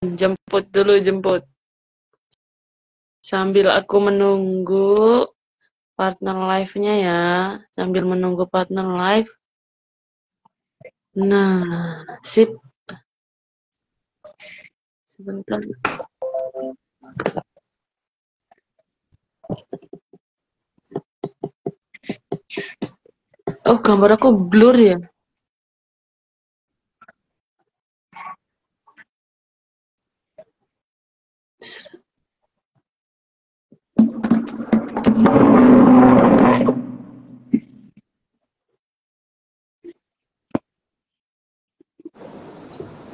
Jemput dulu, jemput. Sambil aku menunggu partner live-nya ya. Sambil menunggu partner live. Nah, sip. Sebentar. Oh, gambar aku blur ya?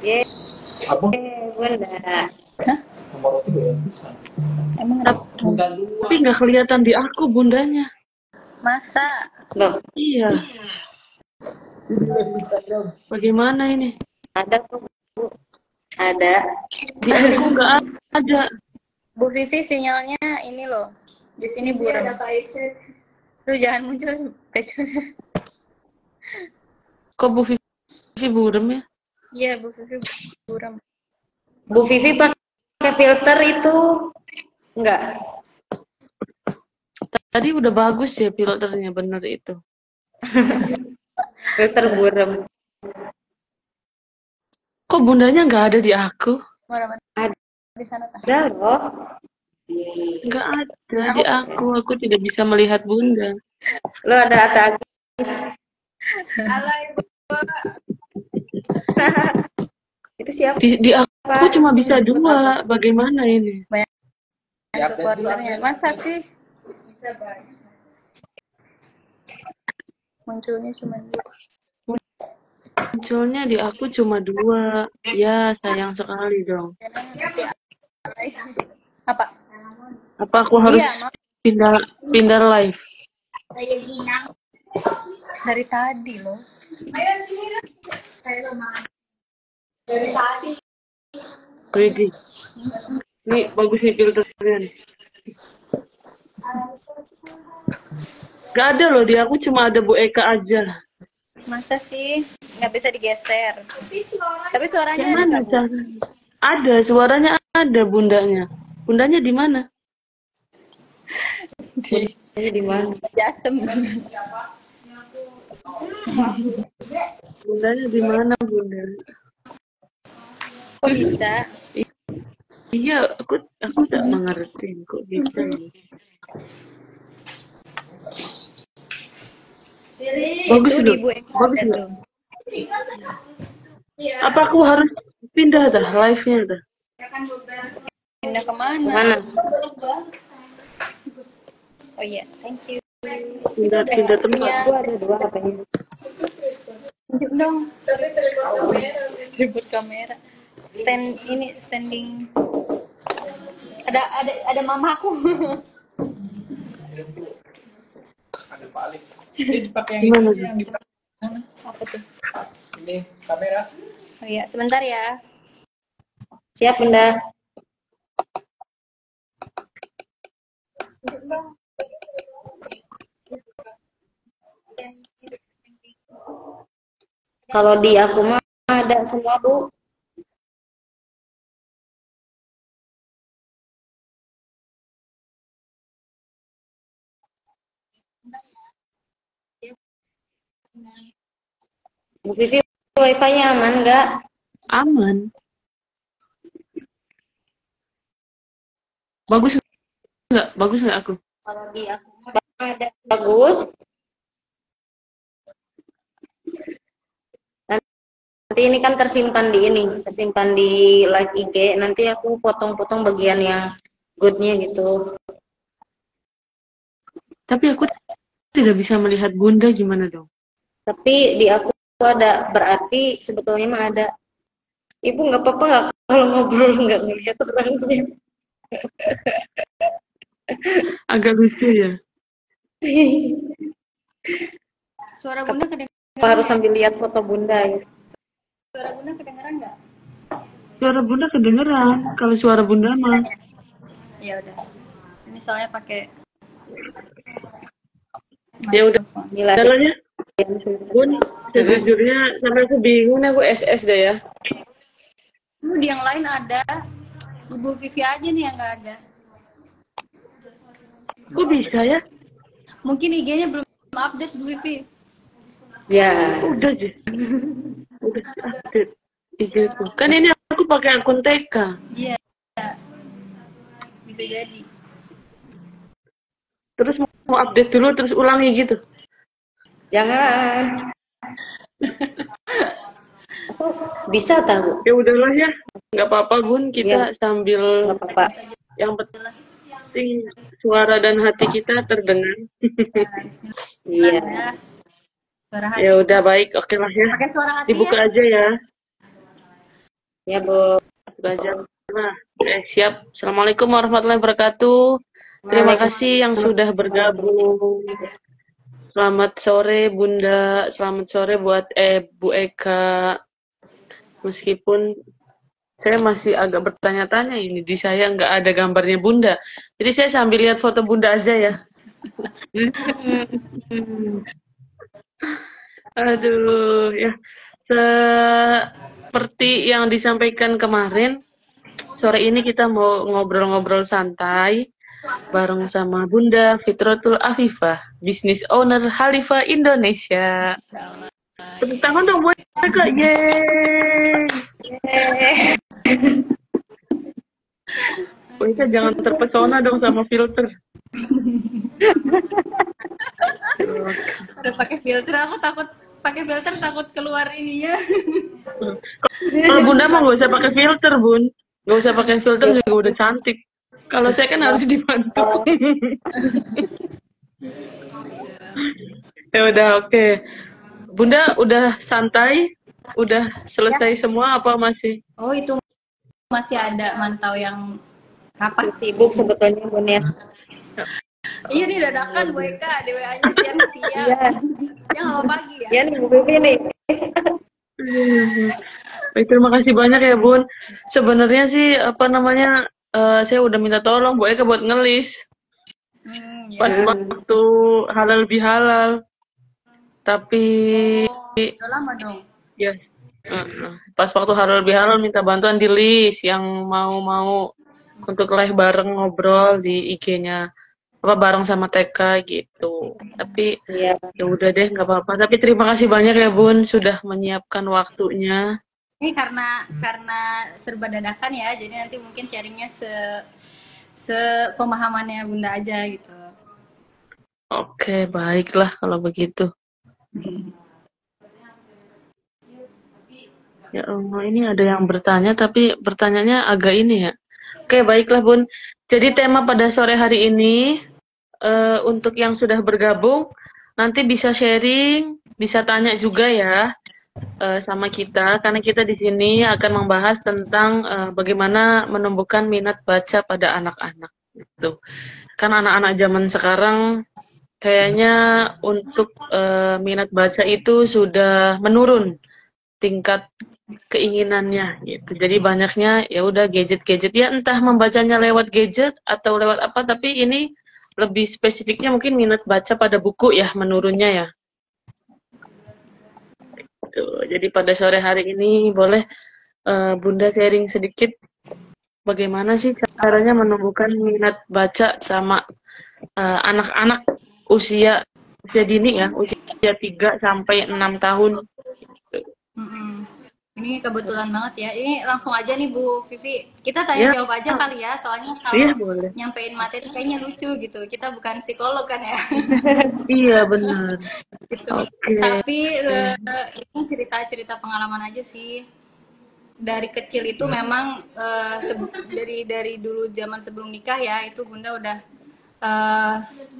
Yes. Apa? Bunda. Hah? Nomor roti ya bisa. Emang Tapi nggak kelihatan di aku bundanya. masa? Loh, Iya. Bagaimana ini? ada kok, Bu. Ada. Di aku nggak ada. Bu Vivi sinyalnya ini loh. Di sini buram. Lu jangan muncul. Kok Bu Vivi burem ya? Iya, Bu Vivi buram. Bu Vivi pakai filter itu enggak? Tadi udah bagus ya filternya, bener itu. Filter buram. Kok bundanya nggak ada di aku? Mana? Ada di sana. Ada loh. Nggak ada di aku. Aku tidak bisa melihat bunda. Lo ada Agis. Halo Ibu. Itu siapa? Di aku cuma bisa 2. Bagaimana ini? Banyak supporternya. Masa sih? Bisa banyak. Munculnya cuma 2. Munculnya di aku cuma 2. Ya, sayang sekali dong. Apa? Apa aku harus pindah live? Dari tadi loh. Ayo sini. Dari tadi. Widih. Ini bagus nih filternya nih. Gak ada loh, di aku cuma ada Bu Eka aja. Masa sih? Nggak bisa digeser. Tapi suaranya Yang ada mana nggak, Bu? Ada, suaranya ada bundanya. Bundanya di mana? Di mana? Jasem. Bundanya di mana, Bunda? Kok bisa? Iya, aku tak mengerti kok bisa. Bagus itu loh. di Bu Eka ada tuh. Apa aku harus pindah dah live-nya dah? Pindah kemana? Oh iya, thank you. Pindah tempat. Aku ada 2 katanya. Tunjuk dong. Jemput kamera. Standing. Ada mamaku. Ada Pak Ali. Ini dipakai yang itu aja yang di mana? Apa tuh? Ini kamera. Oh iya, sebentar ya. Siap, Bunda. Kalau di aku mah ada semua, Bu. Bu Vivi, wifi-nya aman nggak? Aman. Bagus nggak? Bagus nggak aku? Kalau di aku ada bagus. Nanti ini kan tersimpan di live IG. Nanti aku potong-potong bagian yang good-nya gitu. Tapi aku tidak bisa melihat Bunda, gimana dong? Tapi di aku ada, berarti sebetulnya mah ada. Ibu nggak apa-apa nggak kalau ngobrol nggak ngeliat orangnya? Agak lucu ya. Suara Bunda kedengeran? Harus sambil lihat foto Bunda ya. Suara Bunda kedengeran nggak? Suara Bunda kedengeran. Kalau suara Bunda mah. Ya udah. Ini soalnya pakai. Ya udah. Jalannya. Bun, sejujurnya sampai aku bingung nih, aku SS deh ya. Di yang lain ada. Ibu Vivi aja nih yang nggak ada. Kok bisa ya? Mungkin IG-nya belum update Bu Vivi. Ya. Udah sih. Udah update IG-ku. Kan ini aku pakai akun TK. Iya. Bisa jadi. Terus mau update dulu terus ulangi gitu. Jangan. Bisa tahu. Ya udahlah ya. Nggak apa-apa Bun, kita sambil Nggak apa-apa. yang penting suara dan hati kita terdengar. Iya. Suara hati. Ya udah baik, oke lah ya. Pakai suara hati Dibuka ya. aja ya. Ya, Bu. Buka aja. Nah, siap. Assalamualaikum warahmatullahi wabarakatuh. Terima kasih yang sudah bergabung. Selamat sore Bunda, selamat sore buat Bu Eka. Meskipun saya masih agak bertanya-tanya ini, di saya nggak ada gambarnya Bunda. Jadi saya sambil lihat foto Bunda aja ya. Aduh, ya. Seperti yang disampaikan kemarin, sore ini kita mau ngobrol-ngobrol santai bareng sama Bunda Fitratul Afifah, Business Owner Halifa Indonesia. Tepuk tangan dong buat mereka, yeay! Mereka jangan terpesona dong sama filter. Udah pakai filter, aku takut pakai filter takut keluar ininya. Kalau Bunda mah nggak usah pakai filter, Bun. Nggak usah pakai filter juga udah cantik. Kalau saya kan harus dibantu. Ya udah oke. Bunda udah santai? Udah selesai semua apa masih? Oh, itu masih ada mantau yang rapat. Sibuk sebetulnya, Bun ya. Iya nih dadakan Bu Eka, di WA-nya siang-siang. Iya. Siang apa pagi ya? Ya nih, Bu Vivi nih. Baik, terima kasih banyak ya Bun. Sebenarnya sih apa namanya saya udah minta tolong Bu Eka buat ngelis. Pas Ya. waktu halal bihalal. Tapi Udah lama dong. ya pas waktu halal bihalal minta bantuan di list yang mau untuk live bareng ngobrol di IG-nya apa bareng sama TK gitu. Tapi Iya. ya udah deh nggak apa-apa. Tapi terima kasih banyak ya Bun sudah menyiapkan waktunya. Ini karena serba dadakan ya, jadi nanti mungkin sharingnya pemahamannya Bunda aja gitu. Oke, baiklah kalau begitu. Ya Allah, ini ada yang bertanya tapi pertanyaannya agak ini ya. Oke, baiklah Bun. Jadi tema pada sore hari ini untuk yang sudah bergabung nanti bisa sharing, bisa tanya juga ya sama kita karena kita di sini akan membahas tentang bagaimana menumbuhkan minat baca pada anak-anak. Gitu. Kan anak-anak zaman sekarang kayaknya untuk minat baca itu sudah menurun tingkat keinginannya gitu. Jadi banyaknya ya udah gadget-gadget ya entah membacanya lewat gadget atau lewat apa tapi ini lebih spesifiknya mungkin minat baca pada buku ya menurunnya ya. Tuh, jadi pada sore hari ini boleh Bunda sharing sedikit bagaimana sih caranya menumbuhkan minat baca sama anak-anak usia dini ya, usia 3 sampai 6 tahun. Ini kebetulan banget ya. Ini langsung aja nih Bu Vivi. Kita tanya jawab aja kali ya. Soalnya kalau nyampein materi kayaknya lucu gitu. Kita bukan psikolog kan ya. Iya benar. Gitu. Tapi ini cerita-cerita pengalaman aja sih. Dari kecil itu memang dari dulu zaman sebelum nikah ya itu Bunda udah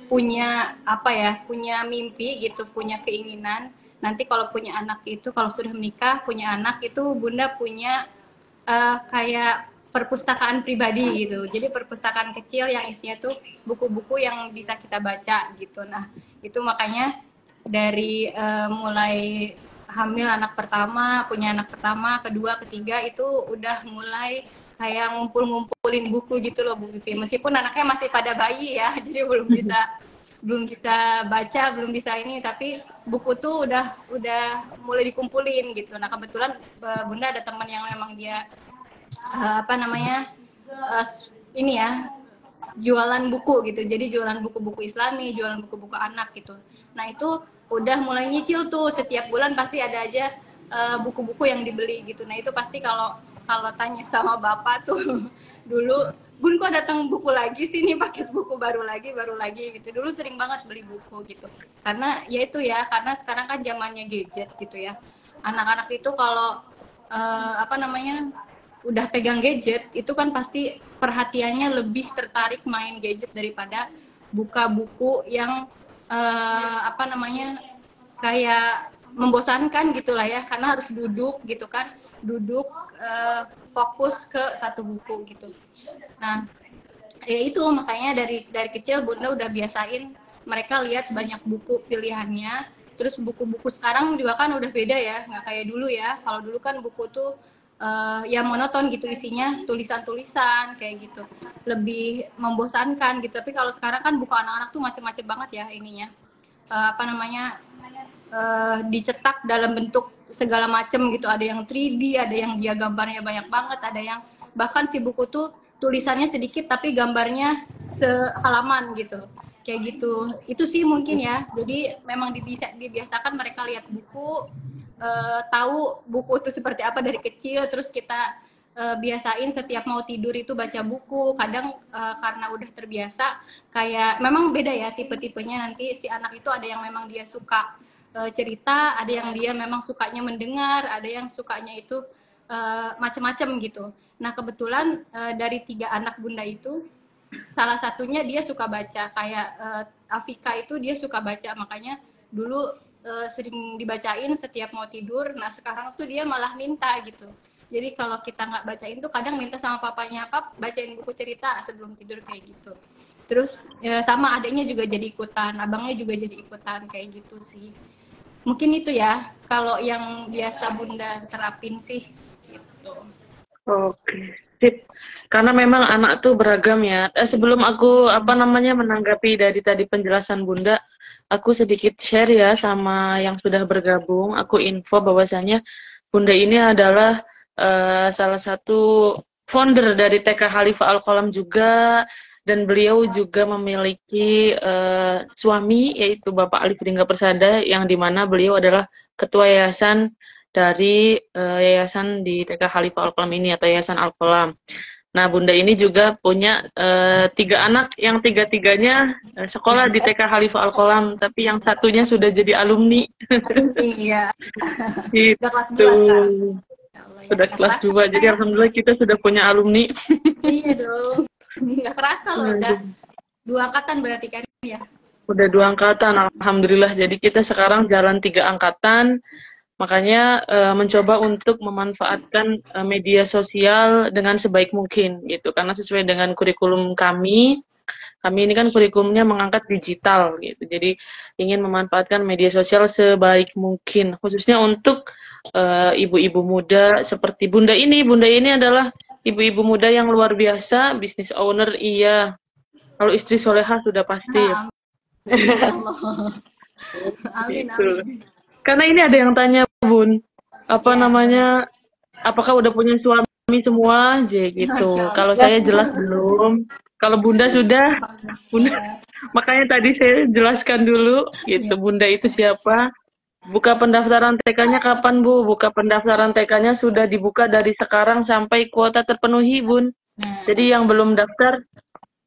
punya apa ya? Punya mimpi gitu, punya keinginan. Nanti kalau punya anak itu, kalau sudah menikah, punya anak itu Bunda punya kayak perpustakaan pribadi gitu. Jadi perpustakaan kecil yang isinya tuh buku-buku yang bisa kita baca gitu. Nah, itu makanya dari mulai hamil anak pertama, punya anak pertama, kedua, ketiga itu udah mulai kayak ngumpulin buku gitu loh Bu Vivi. Meskipun anaknya masih pada bayi ya, jadi belum bisa baca, belum bisa ini, tapi buku tuh udah mulai dikumpulin gitu. Nah kebetulan Bunda ada teman yang memang dia apa namanya, ini ya, jualan buku gitu. Jadi jualan buku-buku Islami, jualan buku-buku anak gitu. Nah itu udah mulai nyicil tuh, setiap bulan pasti ada aja buku-buku yang dibeli gitu. Nah itu pasti kalau kalau tanya sama bapak tuh dulu, Bun kok datang buku lagi sih, nih paket buku baru lagi gitu. Dulu sering banget beli buku gitu. Karena ya itu ya, karena sekarang kan zamannya gadget gitu ya. Anak-anak itu kalau apa namanya, udah pegang gadget itu kan pasti perhatiannya lebih tertarik main gadget daripada buka buku yang apa namanya, kayak membosankan gitulah ya, karena harus duduk gitu kan, duduk fokus ke satu buku gitu. Nah ya itu makanya dari kecil Bunda udah biasain mereka lihat banyak buku pilihannya. Terus buku-buku sekarang juga kan udah beda ya, nggak kayak dulu ya. Kalau dulu kan buku tuh ya monoton gitu isinya, tulisan-tulisan kayak gitu, lebih membosankan gitu. Tapi kalau sekarang kan buku anak-anak tuh macem-macem banget ya ininya, apa namanya, dicetak dalam bentuk segala macem gitu. Ada yang 3D, ada yang dia gambarnya banyak banget, ada yang bahkan si buku tuh tulisannya sedikit tapi gambarnya sehalaman gitu, kayak gitu. Itu sih mungkin ya, jadi memang dibiasakan mereka lihat buku, tahu buku itu seperti apa dari kecil. Terus kita biasain setiap mau tidur itu baca buku. Kadang karena udah terbiasa, kayak memang beda ya tipe-tipenya. Nanti si anak itu ada yang memang dia suka cerita, ada yang dia memang sukanya mendengar, ada yang sukanya itu macam-macam gitu. Nah kebetulan dari 3 anak Bunda itu salah satunya dia suka baca, kayak Afika itu dia suka baca, makanya dulu sering dibacain setiap mau tidur. Nah sekarang tuh dia malah minta gitu. Jadi kalau kita nggak bacain tuh kadang minta sama papanya, pap bacain buku cerita sebelum tidur kayak gitu. Terus sama adiknya juga jadi ikutan, abangnya juga jadi ikutan kayak gitu sih. Mungkin itu ya kalau yang biasa Bunda terapin sih gitu. Oke, sip. Karena memang anak tuh beragam ya. Sebelum aku menanggapi dari tadi penjelasan Bunda, aku sedikit share ya sama yang sudah bergabung. Aku info bahwasanya Bunda ini adalah salah satu founder dari TK Khalifah Al-Qalam juga, dan beliau juga memiliki suami yaitu Bapak Alif Ringga Persada, yang dimana beliau adalah ketua yayasan dari yayasan di TK Khalifah Al-Qalam ini atau Yayasan Al-Qalam. Nah, Bunda ini juga punya 3 anak yang 3-tiganya sekolah di TK Khalifah Al-Qalam, tapi yang satunya sudah jadi alumni. Iya. Gitu. Udah kelas 2 sekarang. Sudah kelas 2, jadi alhamdulillah kita sudah punya alumni. Iya dong. Nggak kerasa loh, udah 2 angkatan berarti kan ya. Udah 2 angkatan, alhamdulillah. Jadi kita sekarang jalan 3 angkatan. Makanya mencoba untuk memanfaatkan media sosial dengan sebaik mungkin gitu, karena sesuai dengan kurikulum kami ini kan kurikulumnya mengangkat digital gitu. Jadi ingin memanfaatkan media sosial sebaik mungkin, khususnya untuk ibu-ibu muda seperti Bunda ini. Bunda ini adalah ibu-ibu muda yang luar biasa, business owner iya. Kalau istri soleha sudah pasti. Nah, amin, amin. Karena ini ada yang tanya Bun, apakah udah punya suami semua, gitu. Kalau saya jelas belum. Kalau Bunda sudah, Bunda. Makanya tadi saya jelaskan dulu, gitu. Bunda itu siapa? Buka pendaftaran TK-nya kapan, Bu? Buka pendaftaran TK-nya sudah dibuka dari sekarang sampai kuota terpenuhi, Bun. Jadi yang belum daftar,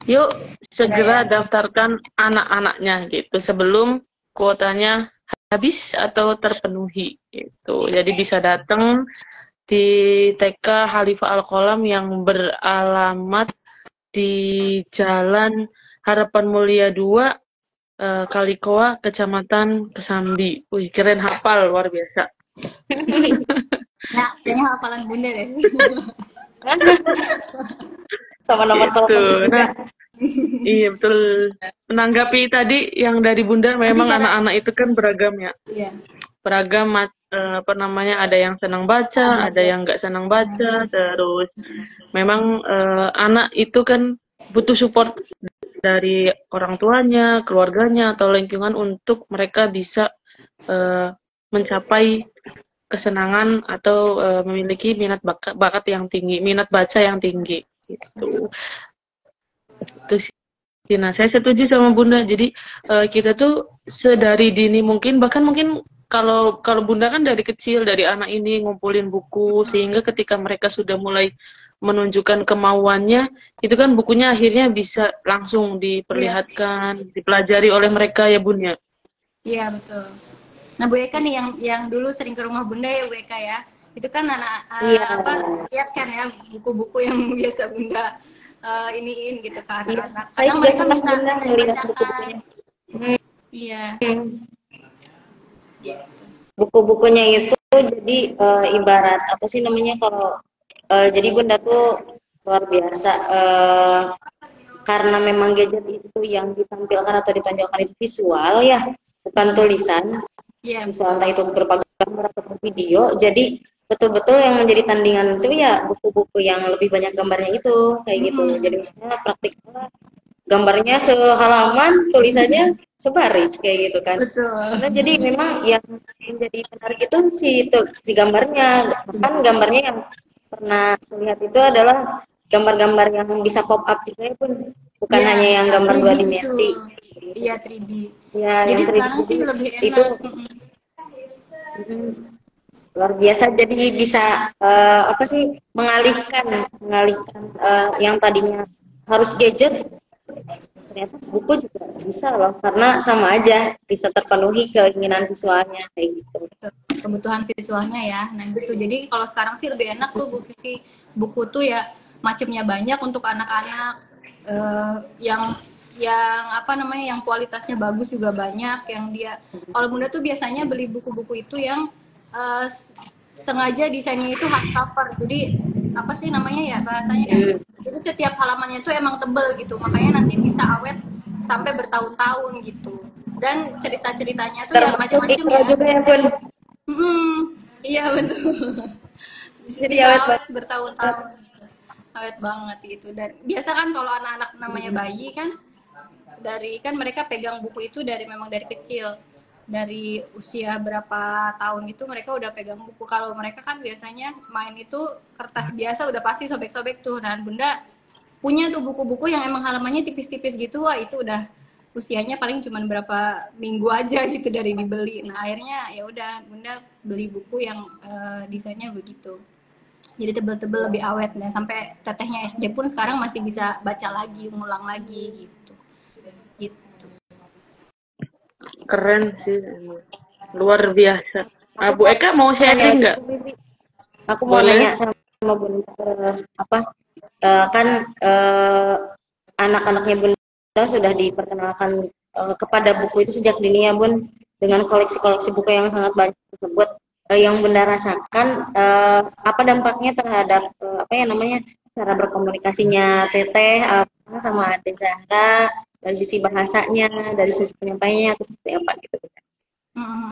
yuk segera daftarkan anak-anaknya, gitu. Sebelum kuotanya habis atau terpenuhi itu. Jadi bisa datang di TK Khalifah Al-Qalam yang beralamat di Jalan Harapan Mulia 2, Kalikoa, Kecamatan Kesambi. Wih, keren, hafal, luar biasa. Nah, kayaknya hafalan Bunda deh. Sama nomor telepon. Nah, iya betul. Menanggapi tadi yang dari Bunda, memang anak-anak itu kan beragam ya. Iya. Beragam, ada yang senang baca, ada yang nggak senang baca. Terus memang anak itu kan butuh support dari orang tuanya, keluarganya, atau lingkungan untuk mereka bisa mencapai kesenangan atau memiliki bakat yang tinggi, minat baca yang tinggi gitu. Itu sih. Nah, saya setuju sama Bunda. Jadi kita tuh sedari dini mungkin, bahkan mungkin kalau kalau Bunda kan dari kecil, dari anak ini ngumpulin buku, sehingga ketika mereka sudah mulai menunjukkan kemauannya, itu kan bukunya akhirnya bisa langsung Iya, diperlihatkan, dipelajari oleh mereka ya Bun ya. iya betul. Nah, Bu Eka nih yang dulu sering ke rumah Bunda ya, Bu Eka ya. Itu kan anak Iya, apa lihat kan ya buku-buku yang biasa Bunda iniin gitu ke iya. anak-anak. Saya Kadang juga mereka senang minta Bunda minta ngelihat dibacakan. buku-bukunya. Hmm. Iya. Buku-bukunya itu jadi ibarat apa sih namanya kalau jadi Bunda tuh luar biasa karena memang gadget itu yang ditampilkan atau ditonjolkan itu visual ya, bukan tulisan. Iya, Visual entah betul. itu berupa gambar atau video. Jadi betul-betul yang menjadi tandingan itu ya buku-buku yang lebih banyak gambarnya itu kayak gitu. Jadi misalnya praktikal gambarnya sehalaman, tulisannya sebaris kayak gitu kan. Betul. Karena jadi memang yang menjadi menarik itu si gambarnya. Bahkan gambarnya yang pernah lihat itu adalah gambar-gambar yang bisa pop up juga ya pun, bukan Iya, hanya yang gambar 3D dua itu. dimensi. Iya, 3D. Ya, Jadi yang 3D sekarang jadi sih lebih itu enak. luar biasa. Jadi bisa apa sih mengalihkan yang tadinya harus gadget, ternyata buku juga bisa loh karena sama aja bisa terpenuhi keinginan visualnya kayak gitu. Kebutuhan visualnya ya. Nah gitu. Jadi kalau sekarang sih lebih enak tuh Bu Vivi. Buku tuh ya macamnya banyak untuk anak-anak. Yang apa namanya yang kualitasnya bagus juga banyak. Yang dia kalau Bunda tuh biasanya beli buku-buku itu yang eh, sengaja desainnya itu hardcover. Jadi apa sih namanya ya bahasanya ya. Jadi setiap halamannya tuh emang tebel gitu. Makanya nanti bisa awet sampai bertahun-tahun gitu. Dan cerita-ceritanya tuh ya Termasuk macam-macam ikro ya. juga ya pun. Iya betul. Jadi Bisa awet awet banget. bertahun-tahun. Awet banget gitu. Dan biasa kan kalau anak-anak namanya bayi kan dari kan mereka pegang buku itu dari memang dari kecil. Dari usia berapa tahun itu mereka udah pegang buku. Kalau mereka kan biasanya main itu kertas biasa udah pasti sobek-sobek tuh. Dan Bunda punya tuh buku-buku yang emang halamannya tipis-tipis gitu, wah itu udah usianya paling cuma berapa minggu aja gitu dari dibeli. Nah akhirnya ya udah Bunda beli buku yang desainnya begitu. Jadi tebel-tebel lebih awet. Nah sampai tetehnya SD pun sekarang masih bisa baca lagi, ngulang lagi gitu. Gitu. Keren sih, luar biasa. Aku Bu mau Eka mau nanya sharing lagi, nggak? aku mau Boleh. nanya sama Bunda apa kan anak-anaknya Bunda sudah diperkenalkan kepada buku itu sejak dini ya Bun, dengan koleksi-koleksi buku yang sangat banyak tersebut. Yang Bunda rasakan apa dampaknya terhadap apa ya namanya cara berkomunikasinya Teteh sama Ade Zahra, dari sisi bahasanya, dari sisi penyampaiannya atau seperti apa gitu. Hmm.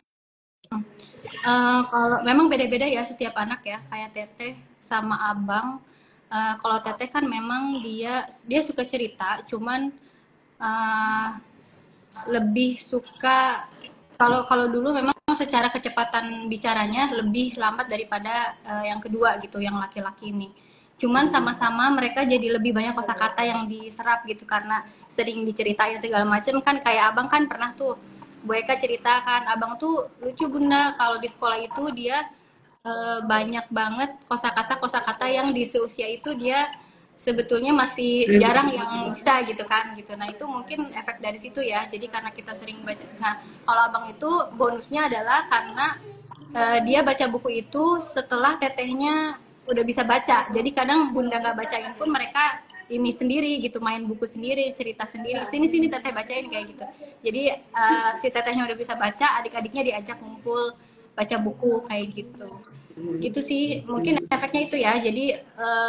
Kalau memang beda-beda ya setiap anak ya, kayak Teteh sama Abang. Kalau Teteh kan memang dia suka cerita, cuman uh, lebih suka kalau kalau dulu memang secara kecepatan bicaranya lebih lambat daripada yang kedua gitu, yang laki-laki ini. Cuman sama-sama mereka jadi lebih banyak kosakata yang diserap gitu karena sering diceritain segala macam kan kayak abang kan pernah tuh Bu Eka ceritakan abang tuh lucu Bunda kalau di sekolah itu dia banyak banget kosakata-kosakata yang di seusia itu dia sebetulnya masih jarang yang bisa gitu kan gitu. Nah itu mungkin efek dari situ ya. Jadi karena kita sering baca. Nah kalau abang itu bonusnya adalah karena dia baca buku itu setelah tetehnya udah bisa baca. Jadi kadang bunda nggak bacain pun mereka ini sendiri gitu main buku sendiri cerita sendiri sini sini teteh bacain kayak gitu. Jadi si tetehnya udah bisa baca adik-adiknya diajak ngumpul baca buku kayak gitu gitu sih mungkin efeknya itu ya jadi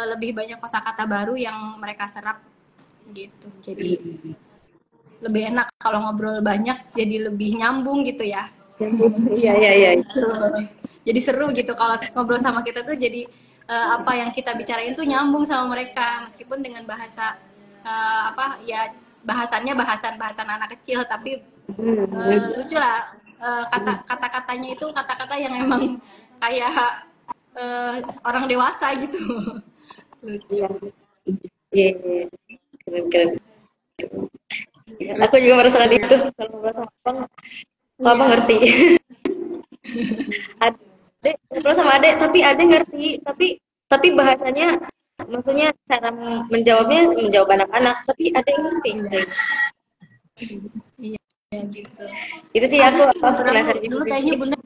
lebih banyak kosakata baru yang mereka serap gitu jadi lebih enak kalau ngobrol banyak jadi lebih nyambung gitu ya. Iya iya iya. Jadi seru gitu kalau ngobrol sama kita tuh jadi apa yang kita bicarain tuh nyambung sama mereka meskipun dengan bahasa apa ya bahasannya bahasan anak kecil tapi lucu lah kata-katanya itu kata-kata yang emang kayak orang dewasa gitu. Lucu. Iya. Iya, iya. Keren, keren. Aku juga merasakan itu kalau ngobrol sama abang, kok abang ngerti. Adek ngobrol sama adek, tapi adek ngerti, tapi bahasanya, maksudnya cara menjawab anak-anak, tapi adek ngerti. Iya, gitu. Itu sih Ada aku sih beberapa penasaran dulu itu. kayaknya Bunda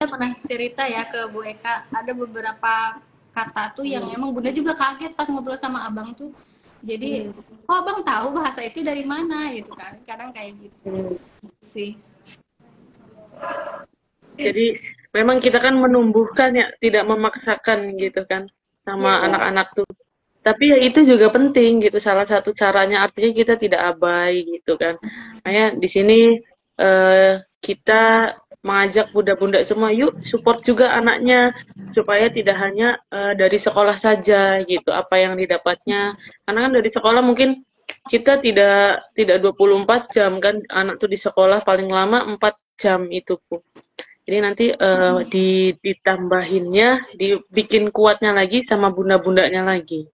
pernah cerita ya ke Bu Eka, ada beberapa kata tuh yang emang Bunda juga kaget pas ngobrol sama abang tuh. Jadi, kok abang tahu bahasa itu dari mana gitu kan? Kadang kayak gitu sih. Jadi memang kita kan menumbuhkan ya, tidak memaksakan gitu kan sama anak-anak tuh. Tapi ya itu juga penting gitu, salah satu caranya artinya kita tidak abai gitu kan. Makanya di sini kita mengajak bunda-bunda semua, yuk support juga anaknya supaya tidak hanya dari sekolah saja gitu apa yang didapatnya. Karena kan dari sekolah mungkin kita tidak 24 jam kan, anak tuh di sekolah paling lama 4 jam itu Bu. Jadi nanti ditambahinnya, dibikin kuatnya lagi sama bunda-bundanya lagi.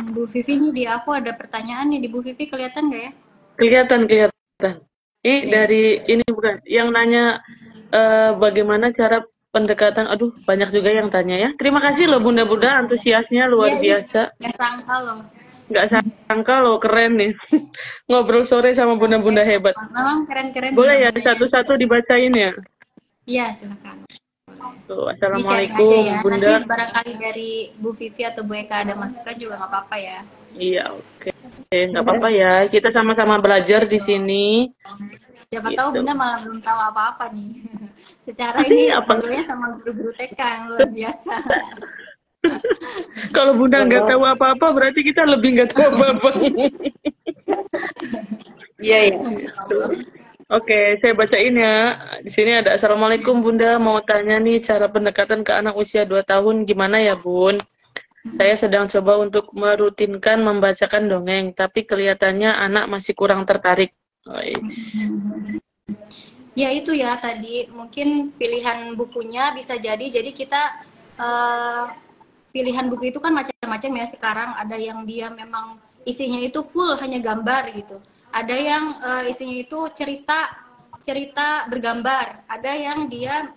Bu Vivi nih, di aku ada pertanyaan nih, di Bu Vivi kelihatan nggak ya? Kelihatan. Ini dari ini bukan yang nanya bagaimana cara pendekatan. Aduh, banyak juga yang tanya ya. Terima kasih loh bunda-bunda, antusiasnya luar biasa. Nggak sangka loh. Nggak sangka loh, keren nih. Ngobrol sore sama bunda-bunda hebat. Memang keren-keren. Boleh ya satu-satu dibacain ya? Iya, silakan. Tuh, assalamualaikum ya. Bunda. Nanti barangkali dari Bu Vivi atau Bu Eka ada masukan juga nggak apa-apa ya. Iya, oke. Nggak apa-apa ya. Kita sama-sama belajar di sini. Siapa Gitu. tahu Bunda malah belum tahu apa-apa nih. Secara ini ngobrolnya sama guru-guru TK yang luar biasa. Kalau Bunda nggak tahu apa-apa, berarti kita lebih nggak tahu apa-apa. Iya, iya. Oke, saya bacain ya. Di sini ada assalamualaikum Bunda, mau tanya nih cara pendekatan ke anak usia 2 tahun gimana ya Bun? Saya sedang coba untuk merutinkan membacakan dongeng, tapi kelihatannya anak masih kurang tertarik. Ya itu ya tadi mungkin pilihan bukunya bisa jadi kita pilihan buku itu kan macam-macam ya sekarang. Ada yang dia memang isinya itu full hanya gambar gitu. Ada yang isinya itu cerita bergambar. Ada yang dia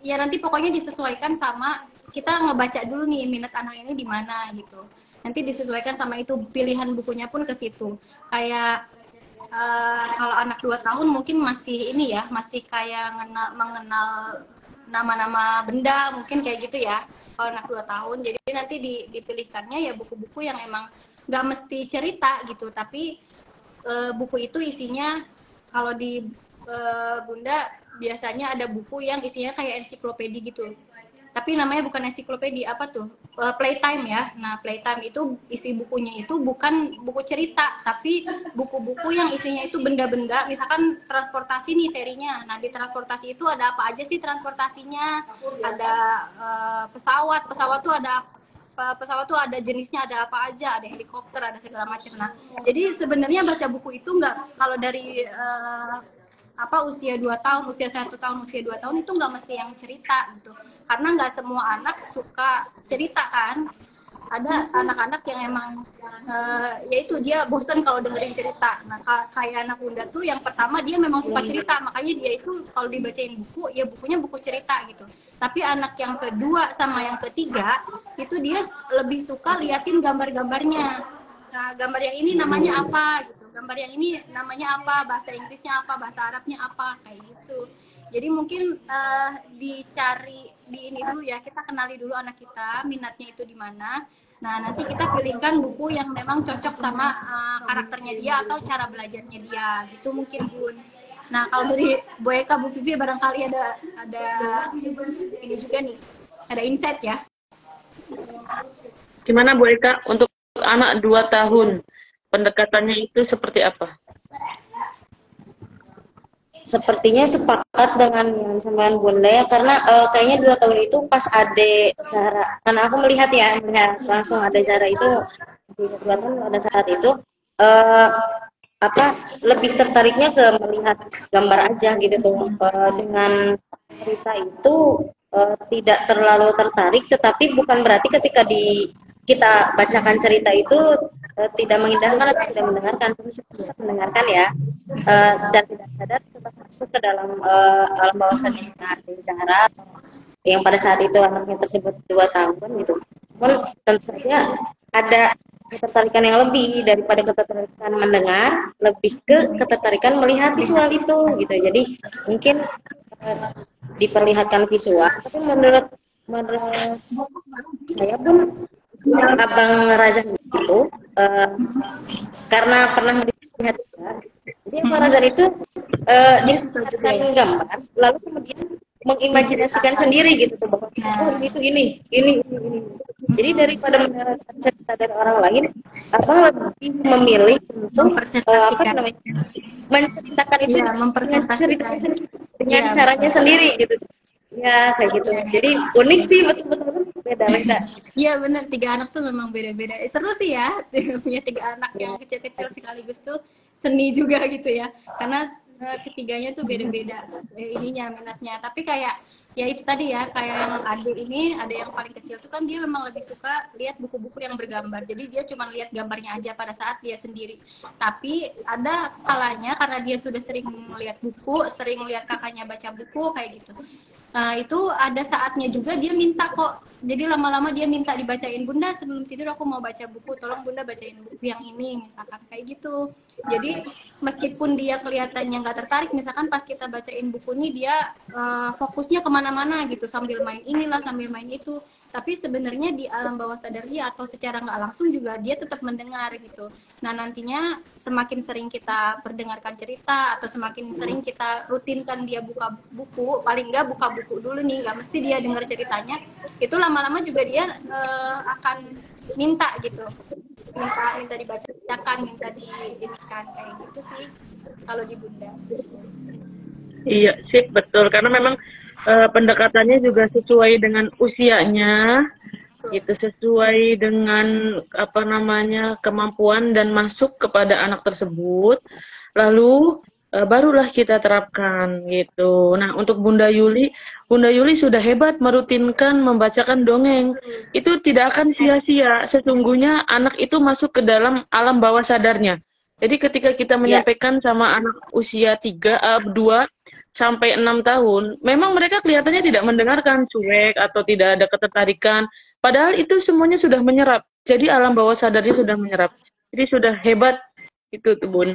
ya nanti pokoknya disesuaikan sama kita ngebaca dulu nih minat anak ini di mana gitu. Nanti disesuaikan sama itu, pilihan bukunya pun ke situ. Kayak kalau anak 2 tahun mungkin masih ini ya, masih kayak mengenal nama-nama benda mungkin kayak gitu ya. Kalau anak 2 tahun, jadi nanti dipilihkannya ya buku-buku yang emang nggak mesti cerita gitu, tapi buku itu isinya kalau di Bunda biasanya ada buku yang isinya kayak ensiklopedi gitu. Tapi namanya bukan ensiklopedi, apa tuh? Playtime ya. Nah, Playtime itu isi bukunya itu bukan buku cerita, tapi buku-buku yang isinya itu benda-benda, misalkan transportasi nih serinya. Nah, di transportasi itu ada apa aja sih transportasinya? Ada pesawat tuh ada jenisnya, ada apa aja, ada helikopter, ada segala macam. Nah, jadi sebenarnya baca buku itu nggak, kalau dari usia 2 tahun, usia 1 tahun, usia 2 tahun itu nggak mesti yang cerita gitu. Karena nggak semua anak suka cerita kan. Ada anak-anak yang emang yaitu dia bosan kalau dengerin cerita. Nah, kayak anak Bunda tuh yang pertama dia memang suka cerita, makanya dia itu kalau dibacain buku ya bukunya buku cerita gitu. Tapi anak yang kedua sama yang ketiga itu dia lebih suka liatin gambar-gambarnya. Nah, gambar yang ini namanya apa gitu, gambar yang ini namanya apa, bahasa Inggrisnya apa, bahasa Arabnya apa, kayak gitu. Jadi mungkin dicari di ini dulu ya, kita kenali dulu anak kita minatnya itu di mana. Nah, nanti kita pilihkan buku yang memang cocok sama karakternya dia atau cara belajarnya dia gitu mungkin Bun. Nah, kalau dari Bu Eka, Bu Vivi barangkali ada ini juga nih, ada insight ya. Gimana Bu Eka untuk anak 2 tahun pendekatannya itu seperti apa? Sepertinya sepakat dengan yang sampean Bunda ya, karena kayaknya 2 tahun itu pas ade Zara, karena aku melihat langsung ada Zara itu di 2 tahun ada saat itu lebih tertariknya ke melihat gambar aja gitu tuh. Dengan cerita itu tidak terlalu tertarik, tetapi bukan berarti ketika kita bacakan cerita itu tidak mengindahkan atau tidak mendengarkan, tapi kita mendengarkan ya, secara tidak sadar tetap masuk ke dalam alam bawah sadar Zahra yang pada saat itu anaknya tersebut 2 tahun gitu. Namun tentu saja ada ketertarikan yang lebih daripada ketertarikan mendengar, lebih ke ketertarikan melihat visual itu gitu. Jadi mungkin diperlihatkan visual, tapi menurut saya pun Abang Razan itu karena pernah melihat juga, jadi Abang Razan itu diperlihatkan gambar, lalu kemudian mengimajinasikan sendiri gitu tuh bahwa ini tuh ini. Jadi daripada mendengarkan cerita dari orang lain, Abang lebih memilih untuk menceritakan itu, mempresentasikan dengan caranya sendiri gitu. Ya kayak gitu. Jadi unik sih, betul-betul beda-beda. Iya benar, 3 anak tuh memang beda-beda. Seru sih ya punya 3 anak yang kecil-kecil sekaligus tuh seni juga gitu ya. Karena ketiganya tuh beda-beda minatnya. Tapi kayak ya itu tadi ya, kayak yang adik ini, ada yang paling kecil tuh kan dia memang lebih suka lihat buku-buku yang bergambar. Jadi dia cuma lihat gambarnya aja pada saat dia sendiri. Tapi ada kalanya karena dia sudah sering melihat buku, sering lihat kakaknya baca buku kayak gitu. Nah, itu ada saatnya juga dia minta kok. Jadi lama-lama dia minta dibacain, Bunda sebelum tidur aku mau baca buku, tolong Bunda bacain buku yang ini, misalkan kayak gitu. Jadi meskipun dia kelihatannya nggak tertarik, misalkan pas kita bacain buku ini dia fokusnya kemana-mana gitu, sambil main inilah, sambil main itu. Tapi sebenarnya di alam bawah sadar dia atau secara nggak langsung juga dia tetap mendengar gitu. Nah nantinya semakin sering kita perdengarkan cerita atau semakin sering kita rutinkan dia buka buku, paling nggak buka buku dulu nih, nggak mesti dia dengar ceritanya, itu lama-lama juga dia akan minta gitu, minta dibacakan, minta diimikan kayak gitu sih kalau di Bunda. Iya sih, betul, karena memang pendekatannya juga sesuai dengan usianya, gitu, sesuai dengan kemampuan dan masuk kepada anak tersebut, lalu barulah kita terapkan gitu. Nah untuk Bunda Yuli sudah hebat merutinkan membacakan dongeng. Itu tidak akan sia-sia, sesungguhnya anak itu masuk ke dalam alam bawah sadarnya. Jadi ketika kita menyampaikan sama anak usia 2 sampai 6 tahun, memang mereka kelihatannya tidak mendengarkan, cuek atau tidak ada ketertarikan, padahal itu semuanya sudah menyerap. Jadi alam bawah sadarnya sudah menyerap. Jadi sudah hebat itu tuh Bun.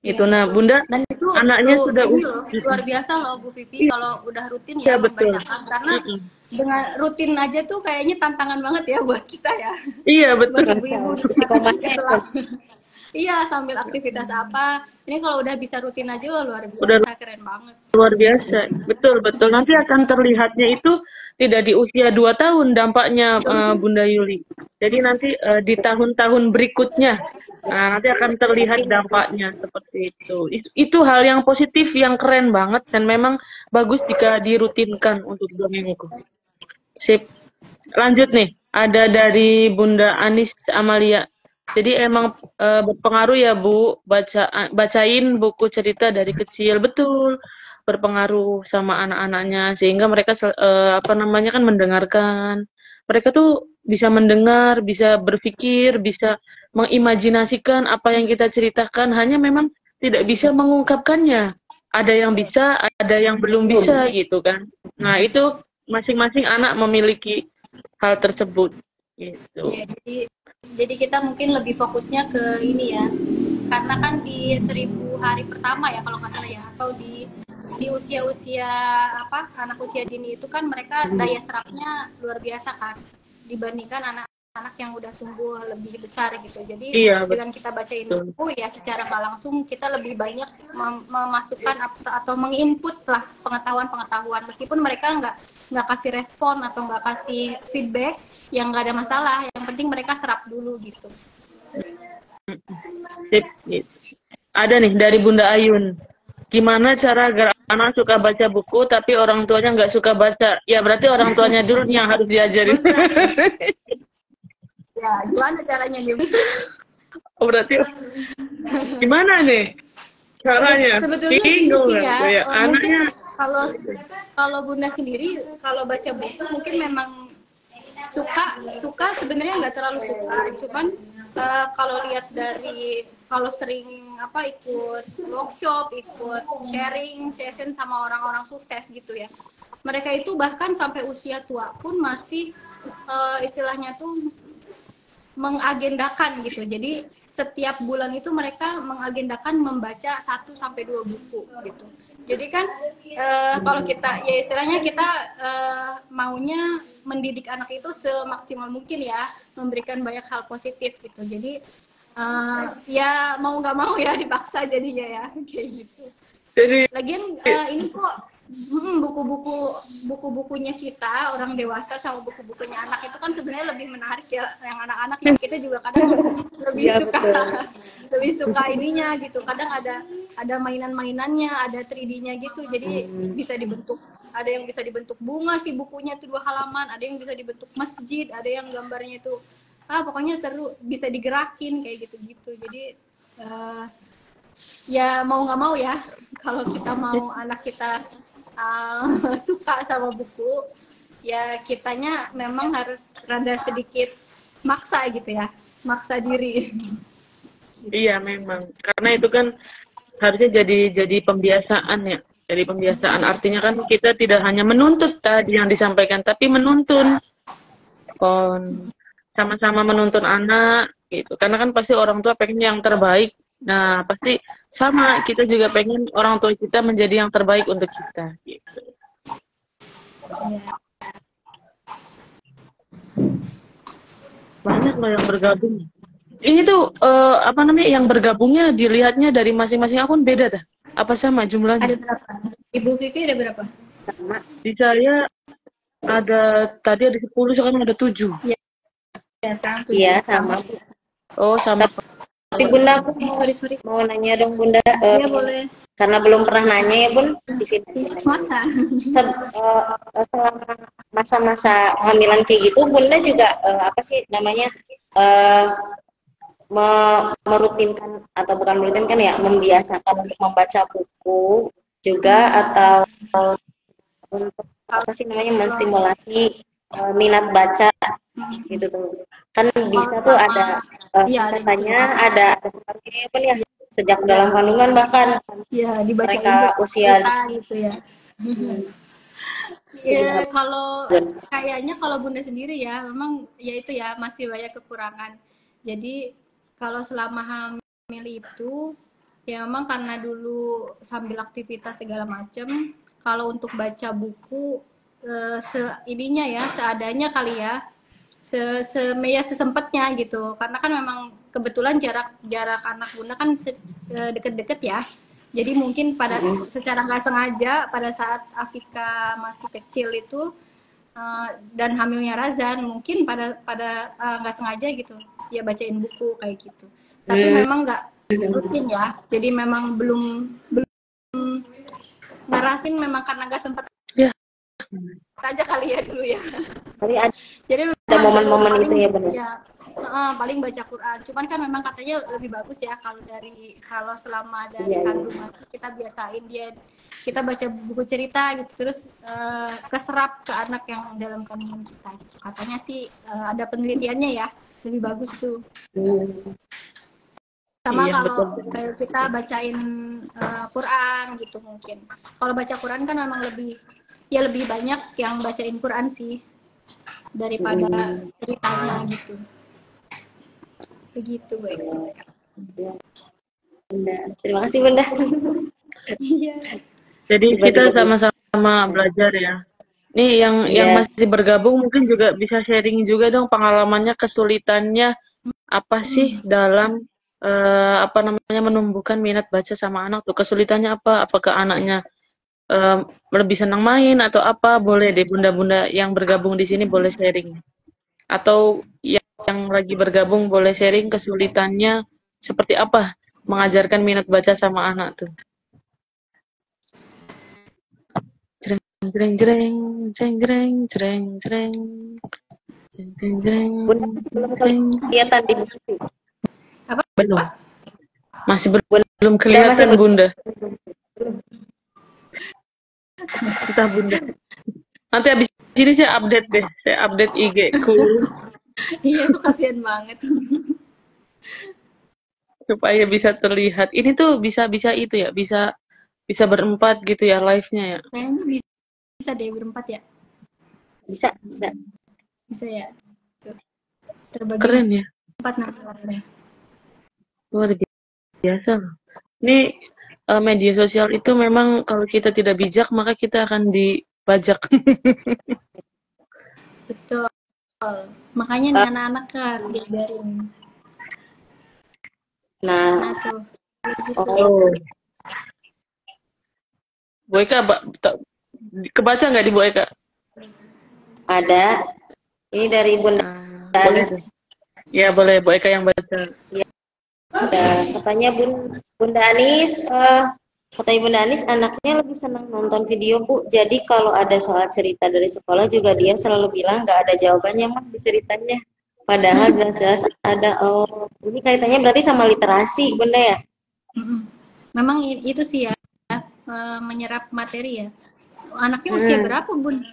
Itu nah Bunda, dan itu anaknya sudah luar biasa loh Bu Vivi kalau udah rutin ya membacakan, karena dengan rutin aja tuh kayaknya tantangan banget ya buat kita ya. Iya betul. Buat ibu-ibu iya, sambil aktivitas apa. Ini kalau udah bisa rutin aja, wah luar biasa, udah keren banget. Luar biasa, betul. Nanti akan terlihatnya itu tidak di usia 2 tahun dampaknya Bunda Yuli. Jadi nanti di tahun-tahun berikutnya, nanti akan terlihat dampaknya seperti itu. Itu hal yang positif, yang keren banget, dan memang bagus jika dirutinkan untuk dongengku. Sip. Lanjut nih, ada dari Bunda Anis Amalia. Jadi emang berpengaruh ya Bu, bacain buku cerita dari kecil, betul, berpengaruh sama anak-anaknya sehingga mereka kan mendengarkan. Mereka tuh bisa mendengar, bisa berpikir, bisa mengimajinasikan apa yang kita ceritakan, hanya memang tidak bisa mengungkapkannya. Ada yang bisa, ada yang belum bisa gitu kan. Nah itu masing-masing anak memiliki hal tersebut gitu. Ya, jadi kita mungkin lebih fokusnya ke ini ya, karena kan di 1000 hari pertama ya kalau nggak salah ya, atau di usia-usia anak usia dini itu kan mereka daya serapnya luar biasa kan dibandingkan anak-anak yang udah tumbuh lebih besar gitu. Jadi dengan kita bacain buku ya secara nggak langsung kita lebih banyak memasukkan atau menginput lah pengetahuan meskipun mereka nggak kasih respon atau nggak kasih feedback, yang nggak ada masalah, yang penting mereka serap dulu gitu. Sip, gitu. Ada nih dari Bunda Ayun, gimana cara agar anak suka baca buku tapi orang tuanya nggak suka baca? Ya berarti orang tuanya dulu yang harus diajarin. Ya gimana caranya nih? Oh, berarti gimana nih caranya? Sebetulnya Bingung gini sih lah. ya, Kayak mungkin anaknya. kalau kalau Bunda sendiri kalau baca buku mungkin memang suka suka sebenarnya nggak terlalu suka, cuman kalau lihat dari kalau sering apa ikut workshop, ikut sharing session sama orang-orang sukses gitu ya, mereka itu bahkan sampai usia tua pun masih istilahnya tuh mengagendakan gitu. Jadi setiap bulan itu mereka mengagendakan membaca 1 sampai 2 buku gitu. Jadi kan kalau kita ya istilahnya kita maunya mendidik anak itu semaksimal mungkin ya, memberikan banyak hal positif gitu. Jadi ya mau nggak mau ya dipaksa jadinya ya kayak gitu. Jadi Lagian ini kok buku-bukunya kita orang dewasa sama buku-bukunya anak itu kan sebenarnya lebih menarik ya, yang anak-anak ya kita juga kadang lebih Iya, suka betul. lebih suka ininya gitu, kadang ada mainan-mainannya, ada 3D-nya gitu, jadi bisa dibentuk, ada yang bisa dibentuk bunga sih bukunya tuh 2 halaman, ada yang bisa dibentuk masjid, ada yang gambarnya itu pokoknya seru, bisa digerakin kayak gitu-gitu. Jadi ya mau nggak mau ya kalau kita mau anak kita suka sama buku ya kitanya memang harus rada sedikit maksa gitu ya, maksa diri. iya memang. Karena itu kan harusnya jadi pembiasaan ya. Jadi pembiasaan artinya kan kita tidak hanya menuntut tadi yang disampaikan, tapi menuntun. Sama-sama menuntun anak gitu. Karena kan pasti orang tua pengen yang terbaik. Nah, pasti sama kita juga pengen orang tua kita menjadi yang terbaik untuk kita gitu. Banyak loh yang bergabung. Ini tuh apa namanya yang bergabungnya dilihatnya dari masing-masing akun beda dah. Apa sama jumlahnya? Ada berapa? Ibu Vivi ada berapa? Di saya ada tadi ada 10, sekarang ada 7. Ya, sama. Iya, sama. Oh, sama. Tapi Bunda, aku Sorry. mau nanya dong Bunda, Iya boleh. karena belum pernah nanya ya Bun, di sini. Masa? Selama masa-masa hamilan kayak gitu, Bunda juga apa sih namanya merutinkan atau bukan merutinkan ya, membiasakan untuk membaca buku juga atau untuk apa sih namanya menstimulasi minat baca gitu tuh. Kan bisa tuh ada Iya, katanya ada pengaruhnya apa ya sejak dalam kandungan bahkan ya dibacain mereka usia cerita gitu ya. Ya kalau kayaknya kalau Bunda sendiri ya memang ya itu ya masih banyak kekurangan. Jadi kalau selama hamil itu ya memang karena dulu sambil aktivitas segala macam, kalau untuk baca buku ininya ya seadanya kali ya, sesempatnya gitu, karena kan memang kebetulan jarak anak Bunda kan deket-deket ya, jadi mungkin secara nggak sengaja pada saat Afika masih kecil itu dan hamilnya Razan mungkin pada nggak sengaja gitu ya bacain buku kayak gitu, tapi memang nggak rutin ya, jadi memang belum ngerasin, memang karena nggak sempat Ya. aja kali ya dulu ya. Jadi Jadi ada momen-momen itu ya benar. Ya, paling baca Quran. Cuman kan memang katanya lebih bagus ya kalau selama dari kandungan kita biasain kita baca buku cerita gitu, terus keserap ke anak yang dalam kandungan kita gitu. Katanya sih ada penelitiannya ya, lebih bagus tuh. Sama Iya, kalau betul. kayak kita bacain Quran gitu mungkin. Kalau baca Quran kan memang lebih banyak yang bacain Quran sih daripada ceritanya gitu. Begitu, baik. Terima kasih Bunda. Iya. Jadi kita sama-sama belajar ya. Nih yang masih bergabung mungkin juga bisa sharing juga dong pengalamannya, kesulitannya apa sih dalam apa namanya menumbuhkan minat baca sama anak tuh, kesulitannya apa? Apakah anaknya lebih senang main atau apa? Boleh deh bunda-bunda yang bergabung di sini boleh sharing. Atau yang lagi bergabung boleh sharing kesulitannya seperti apa mengajarkan minat baca sama anak tuh. Jreng jreng jreng jreng jreng jreng jreng jreng Bunda belum kelihatan di buku. Apa? Belum. Masih Bunda belum masih kelihatan Bunda. Entah Bunda. Nanti habis ini saya update deh. Saya update IG ku Iya tuh kasihan banget. supaya bisa terlihat. Ini tuh bisa itu ya, bisa berempat gitu ya live-nya ya. Kayaknya bisa deh berempat ya. bisa. Bisa ya. Tuh. Terbagi Keren ya. 4 nanti warnanya. Luar biasa loh. Ini media sosial itu memang kalau kita tidak bijak maka kita akan dibajak. Betul. Makanya nih anak-anak harus diajarin. Nah, Nah tuh. Gitu. oh, Bu Eka, kebaca nggak di Bu Eka? ada. Ini dari Bunda Boleh Anis. deh. Ya boleh, Bu Eka yang baca. Katanya Bunda Anis, kata Bunda Anis, anaknya lebih senang nonton video, Bu. Jadi kalau ada soal cerita dari sekolah juga dia selalu bilang nggak ada jawabannya mah di ceritanya. Padahal jelas-jelas ada. Oh, ini kaitannya berarti sama literasi, Bunda ya? Memang itu sih ya, menyerap materi ya. Anaknya usia berapa, Bun?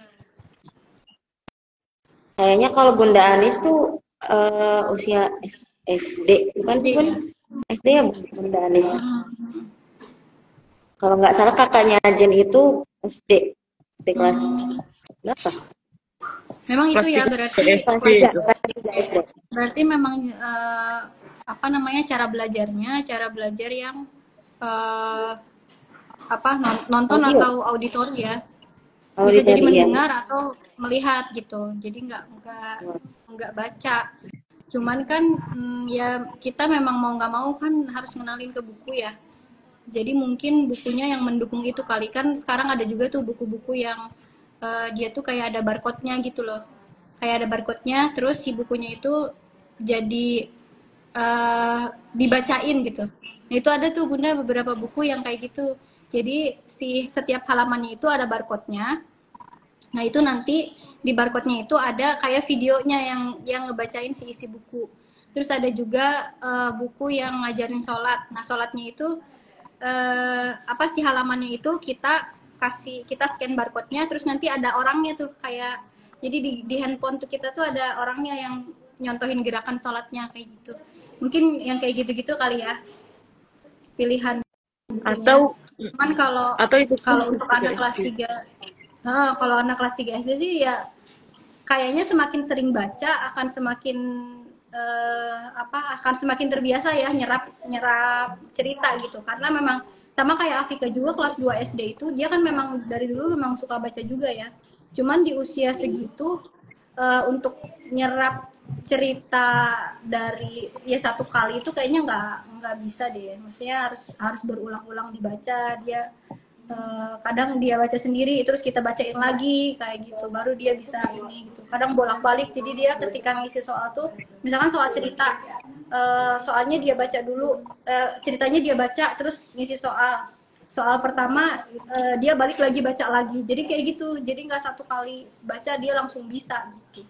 Kayaknya kalau Bunda Anis tuh usia SD, bukan sih Bun? SD ya Bunda Anis. Kalau nggak salah kakaknya Jen itu SD kelas berapa? Memang itu ya berarti Kelas 3 SD. berarti memang apa namanya cara belajar yang apa nonton Audio. atau auditori ya. Bisa jadi mendengar atau melihat gitu. Jadi nggak baca. Cuman kan ya kita memang mau nggak mau kan harus ngenalin ke buku ya. Jadi mungkin bukunya yang mendukung itu kali kan sekarang ada juga tuh buku-buku yang dia tuh kayak ada barcode-nya gitu loh. Kayak ada barcode-nya, terus si bukunya itu jadi dibacain gitu. Nah, itu ada tuh Bunda beberapa buku yang kayak gitu. Jadi si setiap halamannya itu ada barcode-nya. Nah, itu nanti di barcode-nya itu ada kayak videonya yang ngebacain si isi buku. Terus ada juga buku yang ngajarin sholat. Nah, sholatnya itu apa sih halamannya itu kita scan barcode-nya, terus nanti ada orangnya tuh kayak jadi di handphone tuh kita tuh ada orangnya yang nyontohin gerakan sholatnya kayak gitu. Mungkin yang kayak gitu-gitu kali ya pilihan bukunya. Atau cuman kalau untuk anak kelas 3 kalau anak kelas 3 SD sih ya kayaknya semakin sering baca akan semakin akan semakin terbiasa ya nyerap cerita gitu, karena memang sama kayak Afika juga kelas 2 SD itu dia kan memang dari dulu memang suka baca juga ya, cuman di usia segitu untuk nyerap cerita dari ya satu kali itu kayaknya nggak bisa deh, maksudnya harus berulang-ulang dibaca. Dia kadang dia baca sendiri terus kita bacain lagi kayak gitu baru dia bisa ini gitu, kadang bolak-balik. Jadi dia ketika ngisi soal tuh misalkan soal cerita soalnya dia baca dulu ceritanya dia baca terus ngisi soal pertama dia balik lagi baca lagi, jadi kayak gitu, jadi nggak satu kali baca dia langsung bisa gitu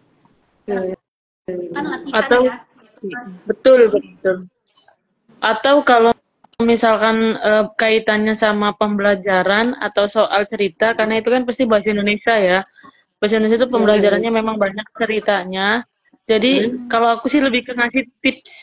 kan latihan atau ya. betul atau kalau misalkan kaitannya sama pembelajaran atau soal cerita, karena itu kan pasti bahasa Indonesia ya. Bahasa Indonesia itu pembelajarannya memang banyak ceritanya. Jadi kalau aku sih lebih ke ngasih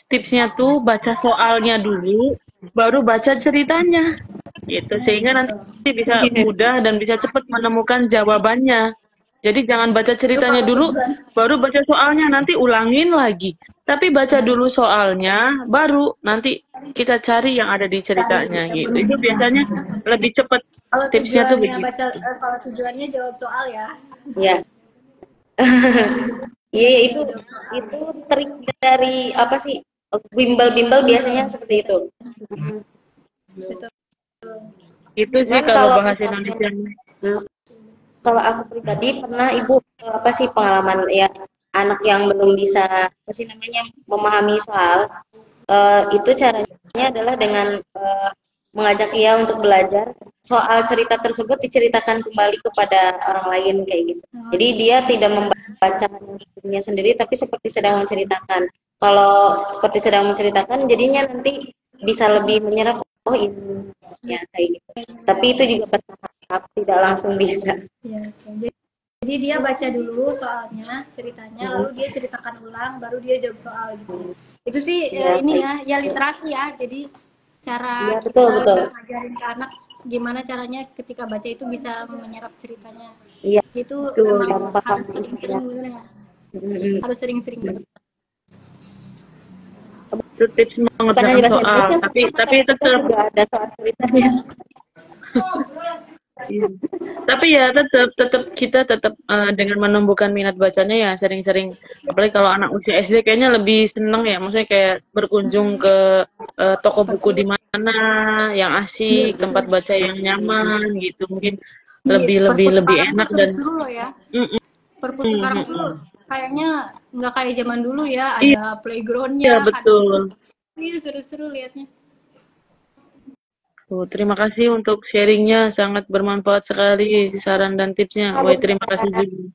tipsnya tuh baca soalnya dulu, baru baca ceritanya. Gitu, sehingga nanti bisa mudah dan bisa cepat menemukan jawabannya. Jadi jangan baca ceritanya dulu, baru baca soalnya, nanti ulangin lagi. Tapi baca dulu soalnya, baru nanti kita cari yang ada di ceritanya gitu. Itu biasanya lebih cepat. Kalau Tipsnya tuh begitu. kalau tujuannya jawab soal ya. Iya. Iya, itu trik dari apa sih? Bimbel biasanya seperti itu. Betul. Itu sih kalau bahasa Indonesia. Kalau aku pribadi pernah Ibu apa sih pengalaman ya anak yang belum bisa apa sih namanya memahami soal itu caranya adalah dengan mengajak ia untuk belajar soal cerita tersebut diceritakan kembali kepada orang lain kayak gitu. Jadi dia tidak membaca dirinya sendiri tapi seperti sedang menceritakan. kalau seperti sedang menceritakan jadinya nanti bisa lebih menyerap, oh ini ya kayak gitu. Tapi itu juga bertahap, tidak langsung bisa. Ya, oke. Jadi dia baca dulu soalnya, ceritanya, lalu dia ceritakan ulang, baru dia jawab soal gitu. Itu sih ini ya literasi ya. Jadi cara Ya, betul. ngajarin ke anak gimana caranya ketika baca itu bisa menyerap ceritanya. Iya. Itu Betul, memang paham harus sering-sering, bener nggak? Harus sering-sering banget. Itu tips Bukan hanya mengerjakan bahasa soal, Indonesia, tapi kita tetap. juga ada soal ceritanya. Iya. Tapi ya kita tetap dengan menumbuhkan minat bacanya ya sering-sering, apalagi kalau anak usia SD kayaknya lebih seneng ya, maksudnya kayak berkunjung ke toko buku di mana yang asik, tempat baca yang nyaman gitu, mungkin Di lebih perpustakaan tuh enak dan seru-seru loh ya. mm, Perpustakaan mm, tuh kayaknya nggak kayak zaman dulu ya, iya ada playgroundnya, ada betul. iya seru-seru liatnya. Terima kasih untuk sharingnya, sangat bermanfaat sekali saran dan tipsnya. Woi, terima kasih juga.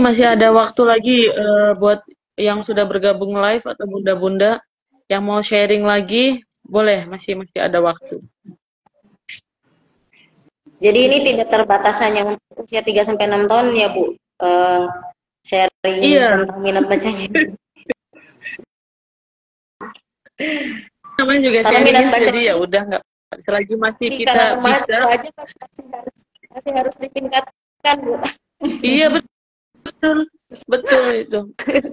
Masih ada waktu lagi buat yang sudah bergabung live atau bunda-bunda yang mau sharing lagi, boleh, masih ada waktu. Jadi ini tidak terbatas hanya untuk usia 3-6 tahun ya Bu, sharing tentang minat bacanya. Namanya juga Karena minat sharing, baca jadi ya udah nggak, selagi masih di kita kalangan bisa. mahasiswa aja kan masih harus ditingkatkan Bu. Iya betul itu.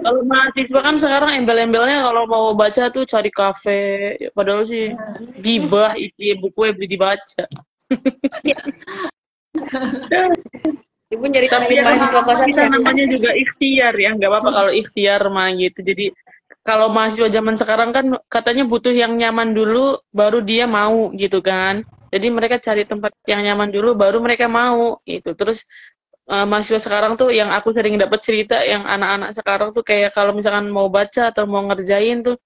Kalau mahasiswa kan sekarang embel-embelnya kalau mau baca tuh cari kafe, padahal sih gibah isi buku beli dibaca. Ibu nyari Tapi ya mahasiswa kosan kita namanya juga ikhtiar ya, nggak apa-apa kalau ikhtiar mah gitu. Jadi kalau mahasiswa zaman sekarang kan katanya butuh yang nyaman dulu, baru dia mau gitu kan. Jadi mereka cari tempat yang nyaman dulu, baru mereka mau gitu. Terus mahasiswa sekarang tuh yang aku sering dapat cerita, yang anak-anak sekarang tuh kayak kalau misalkan mau baca atau mau ngerjain tuh,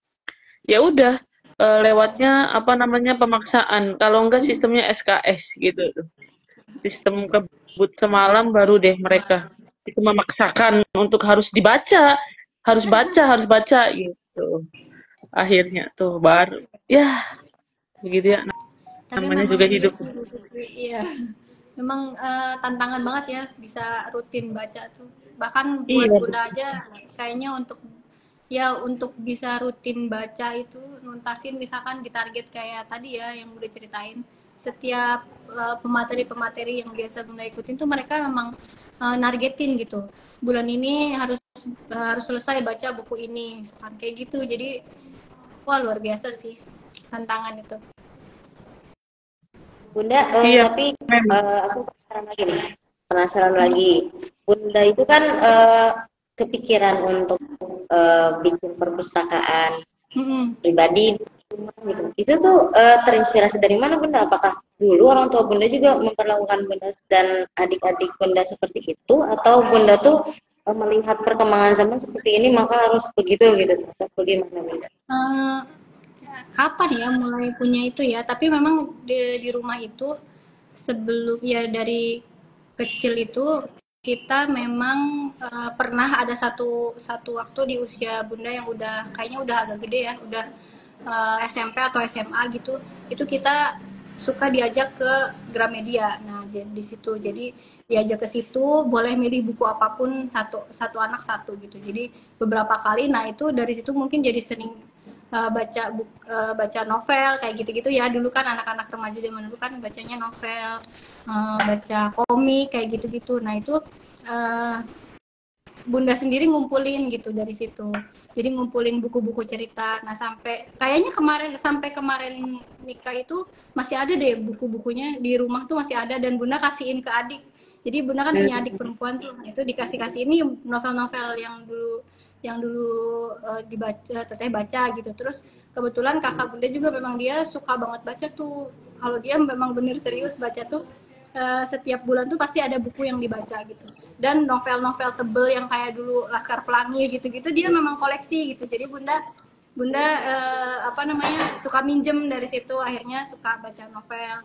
ya udah lewatnya apa namanya pemaksaan. Kalau enggak sistemnya SKS gitu tuh. Sistem kebut semalam baru deh mereka itu memaksakan untuk harus dibaca, harus baca gitu. Akhirnya tuh baru ya begitu ya, Tapi namanya memang juga iya hidup. sih Bu Tutri, iya. Memang tantangan banget ya bisa rutin baca tuh. Bahkan buat Iya, Bunda aja kayaknya untuk bisa rutin baca itu nuntasin misalkan ditarget kayak tadi ya yang udah ceritain. Setiap pemateri-pemateri yang biasa Bunda ikutin tuh mereka memang nargetin gitu. Bulan ini harus selesai baca buku ini, misalkan kayak gitu. Jadi wah luar biasa sih tantangan itu. Bunda, iya. tapi aku penasaran lagi. Bunda itu kan kepikiran untuk bikin perpustakaan pribadi gitu. Itu tuh terinspirasi dari mana Bunda? Apakah dulu orang tua Bunda juga memperlakukan Bunda dan adik-adik Bunda seperti itu, atau Bunda tuh melihat perkembangan zaman seperti ini maka harus begitu gitu? Bagaimana Bunda? Kapan ya mulai punya itu ya, tapi memang di rumah itu sebelum ya dari kecil itu kita memang pernah ada satu waktu di usia Bunda yang kayaknya udah agak gede ya, udah SMP atau SMA gitu, itu kita suka diajak ke Gramedia. Nah di situ jadi diajak ke situ, boleh milih buku apapun, satu anak satu gitu. Jadi beberapa kali, nah itu dari situ mungkin jadi sering baca novel kayak gitu-gitu ya. Dulu kan anak-anak remaja zaman dulu kan bacanya novel, baca komik kayak gitu-gitu. Nah itu Bunda sendiri ngumpulin gitu dari situ. Jadi ngumpulin buku-buku cerita. Nah kayaknya sampai kemarin nikah itu masih ada deh buku-bukunya di rumah tuh masih ada, dan Bunda kasihin ke adik. Jadi Bunda kan punya adik perempuan tuh, itu dikasih ini novel-novel yang dulu dibaca, teteh baca gitu. Terus kebetulan kakak Bunda juga memang dia suka banget baca tuh. Kalau dia memang bener serius baca tuh, setiap bulan tuh pasti ada buku yang dibaca gitu. Dan novel-novel tebel yang kayak dulu Laskar Pelangi gitu-gitu dia memang koleksi gitu. Jadi Bunda suka minjem dari situ, akhirnya suka baca novel.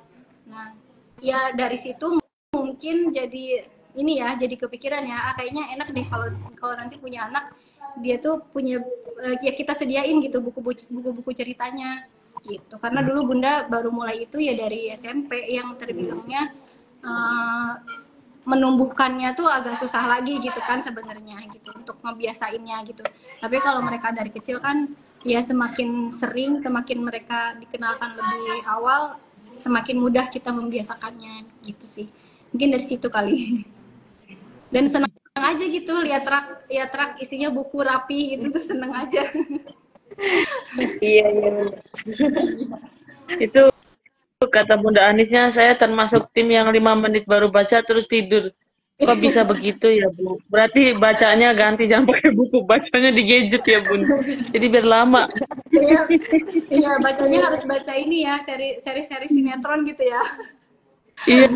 Nah ya dari situ mungkin jadi ini ya, jadi kepikiran ya, kayaknya enak deh kalau nanti punya anak dia tuh punya ya kita sediain gitu buku-buku ceritanya gitu. Karena dulu Bunda baru mulai itu ya dari SMP yang terbilangnya menumbuhkannya tuh agak susah lagi gitu kan sebenarnya gitu untuk ngebiasainnya gitu. Tapi kalau mereka dari kecil kan ya semakin sering, semakin mereka dikenalkan lebih awal, semakin mudah kita membiasakannya gitu sih. Mungkin dari situ kali. Dan senang aja gitu lihat rak isinya buku rapi gitu tuh seneng aja. Iya. Itu kata Bunda Anisnya, saya termasuk tim yang 5 menit baru baca terus tidur. Kok bisa begitu ya, Bu? Berarti bacanya ganti, jangan pakai buku, bacanya di gadget ya, Bun. Jadi biar lama. Iya, bacanya harus baca ini ya, seri-seri sinetron gitu ya. Iya,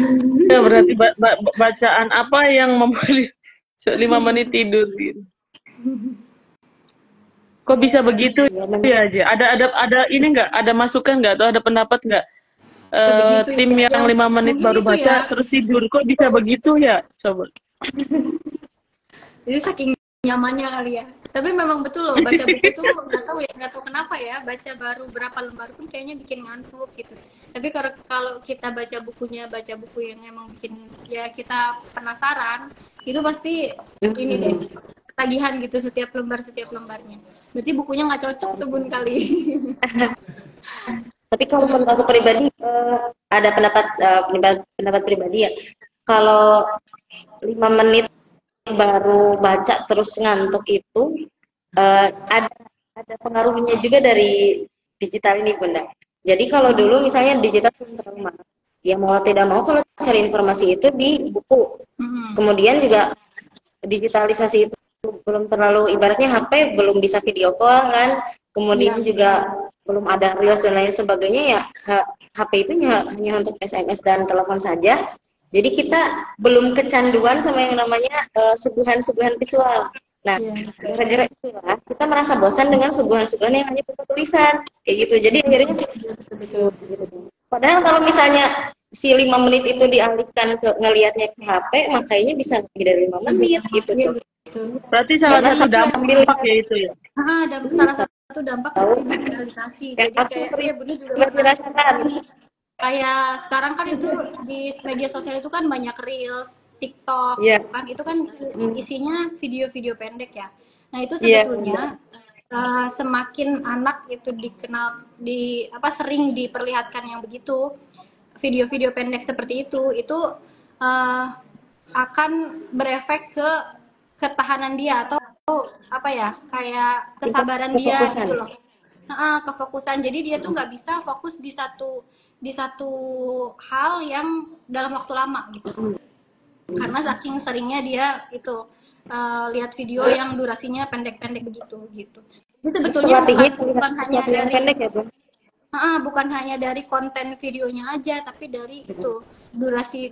berarti bacaan apa yang membuat 5 menit tidur gitu. Kok bisa begitu ya, aja? Ada ini nggak? Ada masukan nggak? Atau ada pendapat nggak? Tim ya, yang 5 menit baru baca ya, terus tidur, kok bisa begitu ya, coba. Jadi saking nyamannya kali ya. Tapi memang betul loh, baca buku tuh nggak tahu kenapa ya, baca baru berapa lembar pun kayaknya bikin ngantuk gitu. Tapi kalau kita baca buku yang emang bikin ya kita penasaran, itu pasti ini deh ketagihan gitu setiap lembarnya. Berarti bukunya nggak cocok tuh Bun kali. Tapi kalau menurut aku pribadi ada pendapat pribadi ya. Kalau 5 menit baru baca terus ngantuk itu ada pengaruhnya juga dari digital ini Bunda. Jadi kalau dulu misalnya digital ya mau tidak mau kalau cari informasi itu di buku. Kemudian juga digitalisasi itu belum terlalu, ibaratnya HP belum bisa video call kan. Kemudian juga belum ada reels dan lain sebagainya ya, HP itu hanya untuk SMS dan telepon saja. Jadi kita belum kecanduan sama yang namanya suguhan-suguhan visual. Nah, gara-gara itulah kita merasa bosan dengan suguhan-suguhan yang hanya berupa tulisan kayak gitu. Jadi akhirnya padahal kalau misalnya si 5 menit itu dialihkan ke ngelihatnya ke HP, makanya bisa lebih dari 5 menit gitu. Berarti salah satu dampak ya itu ya. Salah satu dampak dari digitalisasi. Jadi kayak Bunda juga merasakan. Kayak sekarang kan itu di media sosial itu kan banyak reels, TikTok, kan itu kan isinya video-video pendek ya. Nah itu sebetulnya semakin anak itu dikenal sering diperlihatkan yang begitu video-video pendek seperti itu akan berefek ke ketahanan dia atau apa ya kayak kesabaran dia gitu loh. Kefokusan, jadi dia tuh nggak bisa fokus di satu hal yang dalam waktu lama gitu, karena saking seringnya dia itu lihat video yang durasinya pendek-pendek begitu gitu. Ini sebetulnya bukan hanya dari pendek ya, bukan hanya dari konten videonya aja, tapi dari itu durasi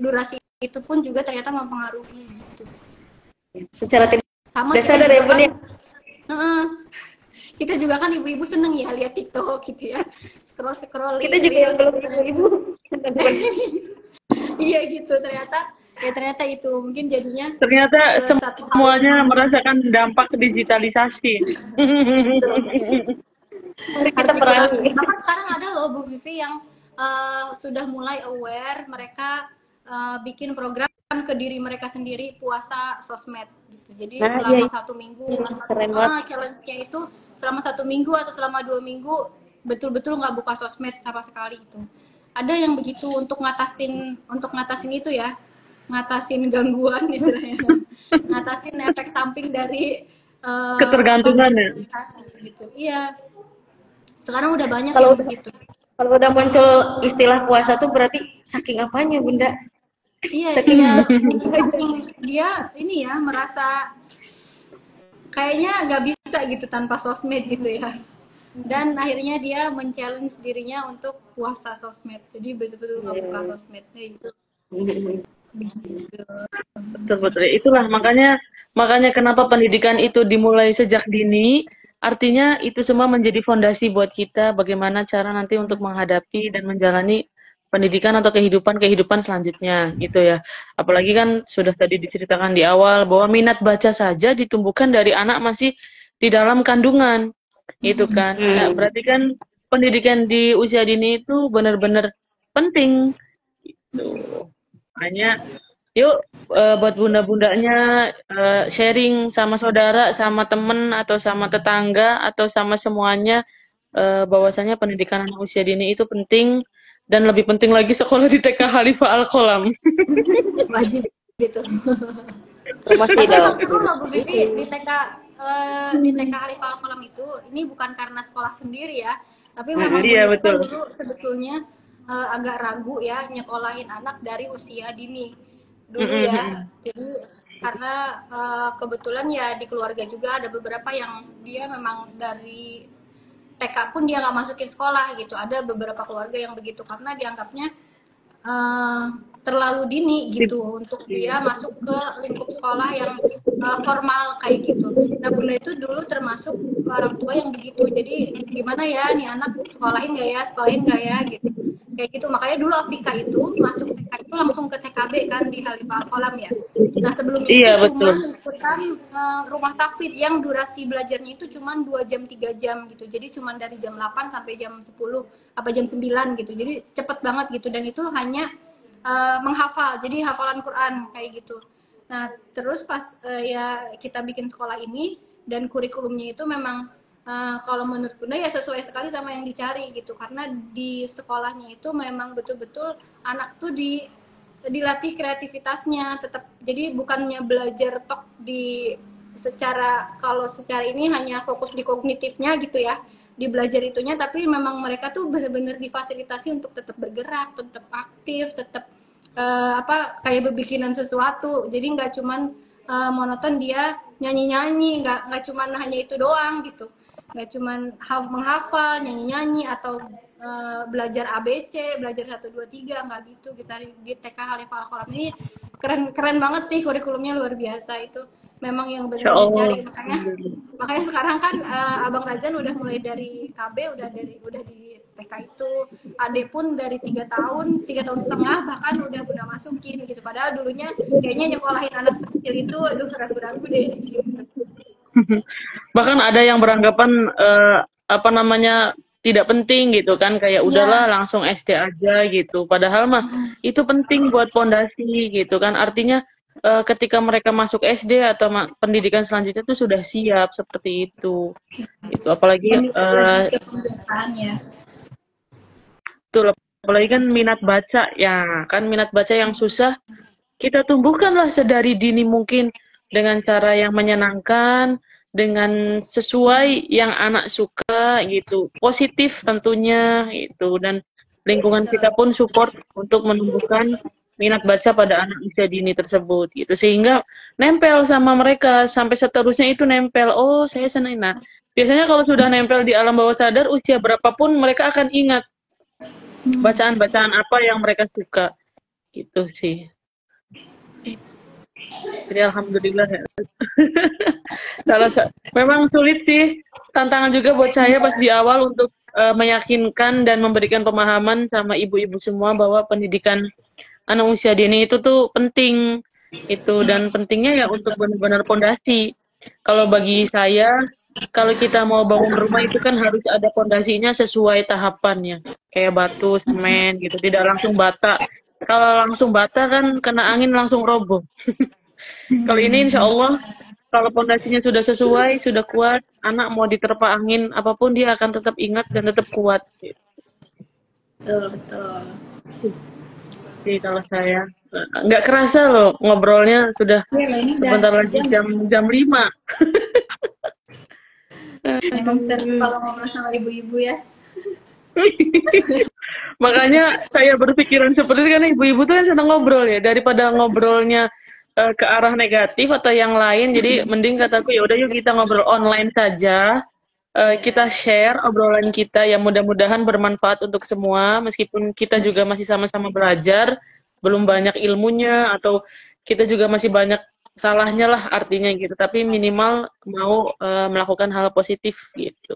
itu pun juga ternyata mempengaruhi gitu. Secara tidak sadar ya Bun ya. Kita juga kan ibu-ibu seneng ya lihat TikTok gitu ya, scroll. Kita juga yang belum ibu. Iya gitu, ternyata itu mungkin jadinya semuanya merasakan dampak digitalisasi. Kita perangi. Bahkan sekarang ada loh Bu Vivi yang sudah mulai aware, mereka bikin program ke diri mereka sendiri puasa sosmed gitu. Jadi selama 1 minggu challenge-nya itu selama 1 minggu atau selama 2 minggu betul-betul nggak buka sosmed sama sekali itu. Ada yang begitu untuk ngatasin itu ya, ngatasin gangguan istilahnya, ngatasin efek samping dari ketergantungan ya. Gitu. Iya. Sekarang udah banyak yang begitu. Kalau udah muncul istilah puasa tuh berarti saking apanya Bunda? Iya. Dia ini ya merasa kayaknya nggak bisa gitu tanpa sosmed gitu ya. Dan akhirnya dia men-challenge dirinya untuk puasa sosmed. Jadi betul-betul nggak buka sosmed gitu. Betul. Itulah makanya kenapa pendidikan itu dimulai sejak dini. Artinya itu semua menjadi fondasi buat kita bagaimana cara nanti untuk menghadapi dan menjalani pendidikan atau kehidupan selanjutnya gitu ya. Apalagi kan sudah tadi diceritakan di awal bahwa minat baca saja ditumbuhkan dari anak masih di dalam kandungan, itu kan. Nah, berarti kan pendidikan di usia dini itu benar-benar penting. Gitu. Makanya, yuk buat bunda-bundanya sharing sama saudara, sama temen, atau sama tetangga, atau sama semuanya bahwasanya pendidikan anak usia dini itu penting, dan lebih penting lagi sekolah di TK Khalifah Al-Qolam. Wajib gitu. Promosi Tapi dong. emang seru loh Bu Vivi di TK Khalifah Al-Qolam itu, ini bukan karena sekolah sendiri ya, tapi memang Iya, Bunda itu kan betul. dulu sebetulnya agak ragu ya nyekolahin anak dari usia dini dulu ya. Jadi karena kebetulan ya di keluarga juga ada beberapa yang dia memang dari TK pun dia nggak masukin sekolah gitu. Ada beberapa keluarga yang begitu karena dianggapnya eh, terlalu dini gitu untuk dia masuk ke lingkup sekolah yang formal kayak gitu. Nah Bunda itu dulu termasuk orang tua yang begitu. Jadi gimana ya nih anak sekolahin nggak ya gitu. Kayak gitu. Makanya dulu Afika itu masuk TK itu langsung ke TKB kan di Khalifah Al-Qolam ya. Nah sebelumnya itu Iya, cuma betul. ikutan rumah tahfidz yang durasi belajarnya itu cuma 2 jam 3 jam gitu. Jadi cuma dari jam 8 sampai jam 10 apa jam 9 gitu. Jadi cepet banget gitu dan itu hanya menghafal. Jadi hafalan Quran kayak gitu. Nah, terus pas ya kita bikin sekolah ini dan kurikulumnya itu memang kalau menurut Bunda ya sesuai sekali sama yang dicari gitu. Karena di sekolahnya itu memang betul-betul anak tuh dilatih kreativitasnya tetap. Jadi bukannya belajar tok di kalau secara ini hanya fokus di kognitifnya gitu ya di belajar itunya, tapi memang mereka tuh benar-benar difasilitasi untuk tetap bergerak, tetap aktif, tetap kayak berbikinan sesuatu. Jadi nggak cuman monoton dia nyanyi-nyanyi, nggak cuman hanya itu doang gitu. Nggak cuman menghafal, nyanyi-nyanyi atau belajar ABC, belajar 1 2 3, nggak gitu. Kita di TK Khalifah Al-Qolam ini keren banget sih, kurikulumnya luar biasa itu. Memang yang Insya benar-benar Allah. dicari, makanya sekarang kan Abang Razan udah mulai dari KB, udah di TK itu, Ade pun dari 3 tahun setengah bahkan udah Bunda masukin gitu. Padahal dulunya kayaknya nyekolahin anak sekecil itu aduh ragu-ragu deh gitu. Bahkan ada yang beranggapan apa namanya tidak penting gitu kan, kayak udahlah Iya. langsung SD aja gitu. Padahal mah itu penting buat pondasi gitu kan. Artinya ketika mereka masuk SD atau pendidikan selanjutnya itu sudah siap seperti itu. Itu apalagi Lebih ke pembiasaan ya. tuh, apalagi kan minat baca ya kan, minat baca yang susah kita tumbuhkanlah sedari dini mungkin dengan cara yang menyenangkan, dengan sesuai yang anak suka gitu, positif tentunya itu, dan lingkungan kita pun support untuk menumbuhkan minat baca pada anak usia dini tersebut gitu, sehingga nempel sama mereka sampai seterusnya itu nempel. Oh, saya senang. Nah, biasanya kalau sudah nempel di alam bawah sadar usia berapapun mereka akan ingat bacaan-bacaan apa yang mereka suka gitu sih. Jadi alhamdulillah ya. Memang sulit sih, tantangan juga buat saya pas di awal untuk meyakinkan dan memberikan pemahaman sama ibu-ibu semua bahwa pendidikan anak usia dini itu tuh penting itu, dan pentingnya ya untuk benar-benar pondasi. Kalau bagi saya, kalau kita mau bangun rumah itu kan harus ada pondasinya sesuai tahapannya, kayak batu, semen gitu, tidak langsung bata. Kalau langsung bata kan kena angin langsung roboh. Kalau ini insya Allah, kalau pondasinya sudah sesuai, sudah kuat, anak mau diterpa angin apapun dia akan tetap ingat dan tetap kuat. Betul. Jadi kalau saya nggak kerasa loh ngobrolnya sudah ini sebentar lagi jam 5. Memang seru kalau ngobrol sama ibu-ibu ya. Makanya saya berpikiran seperti itu, karena ibu-ibu tuh kan senang ngobrol ya, daripada ngobrolnya ke arah negatif atau yang lain. Jadi mending kataku ya udah yuk kita ngobrol online saja. Kita share obrolan kita yang mudah-mudahan bermanfaat untuk semua, meskipun kita juga masih sama-sama belajar, belum banyak ilmunya, atau kita juga masih banyak salahnya lah artinya gitu, tapi minimal mau melakukan hal positif gitu.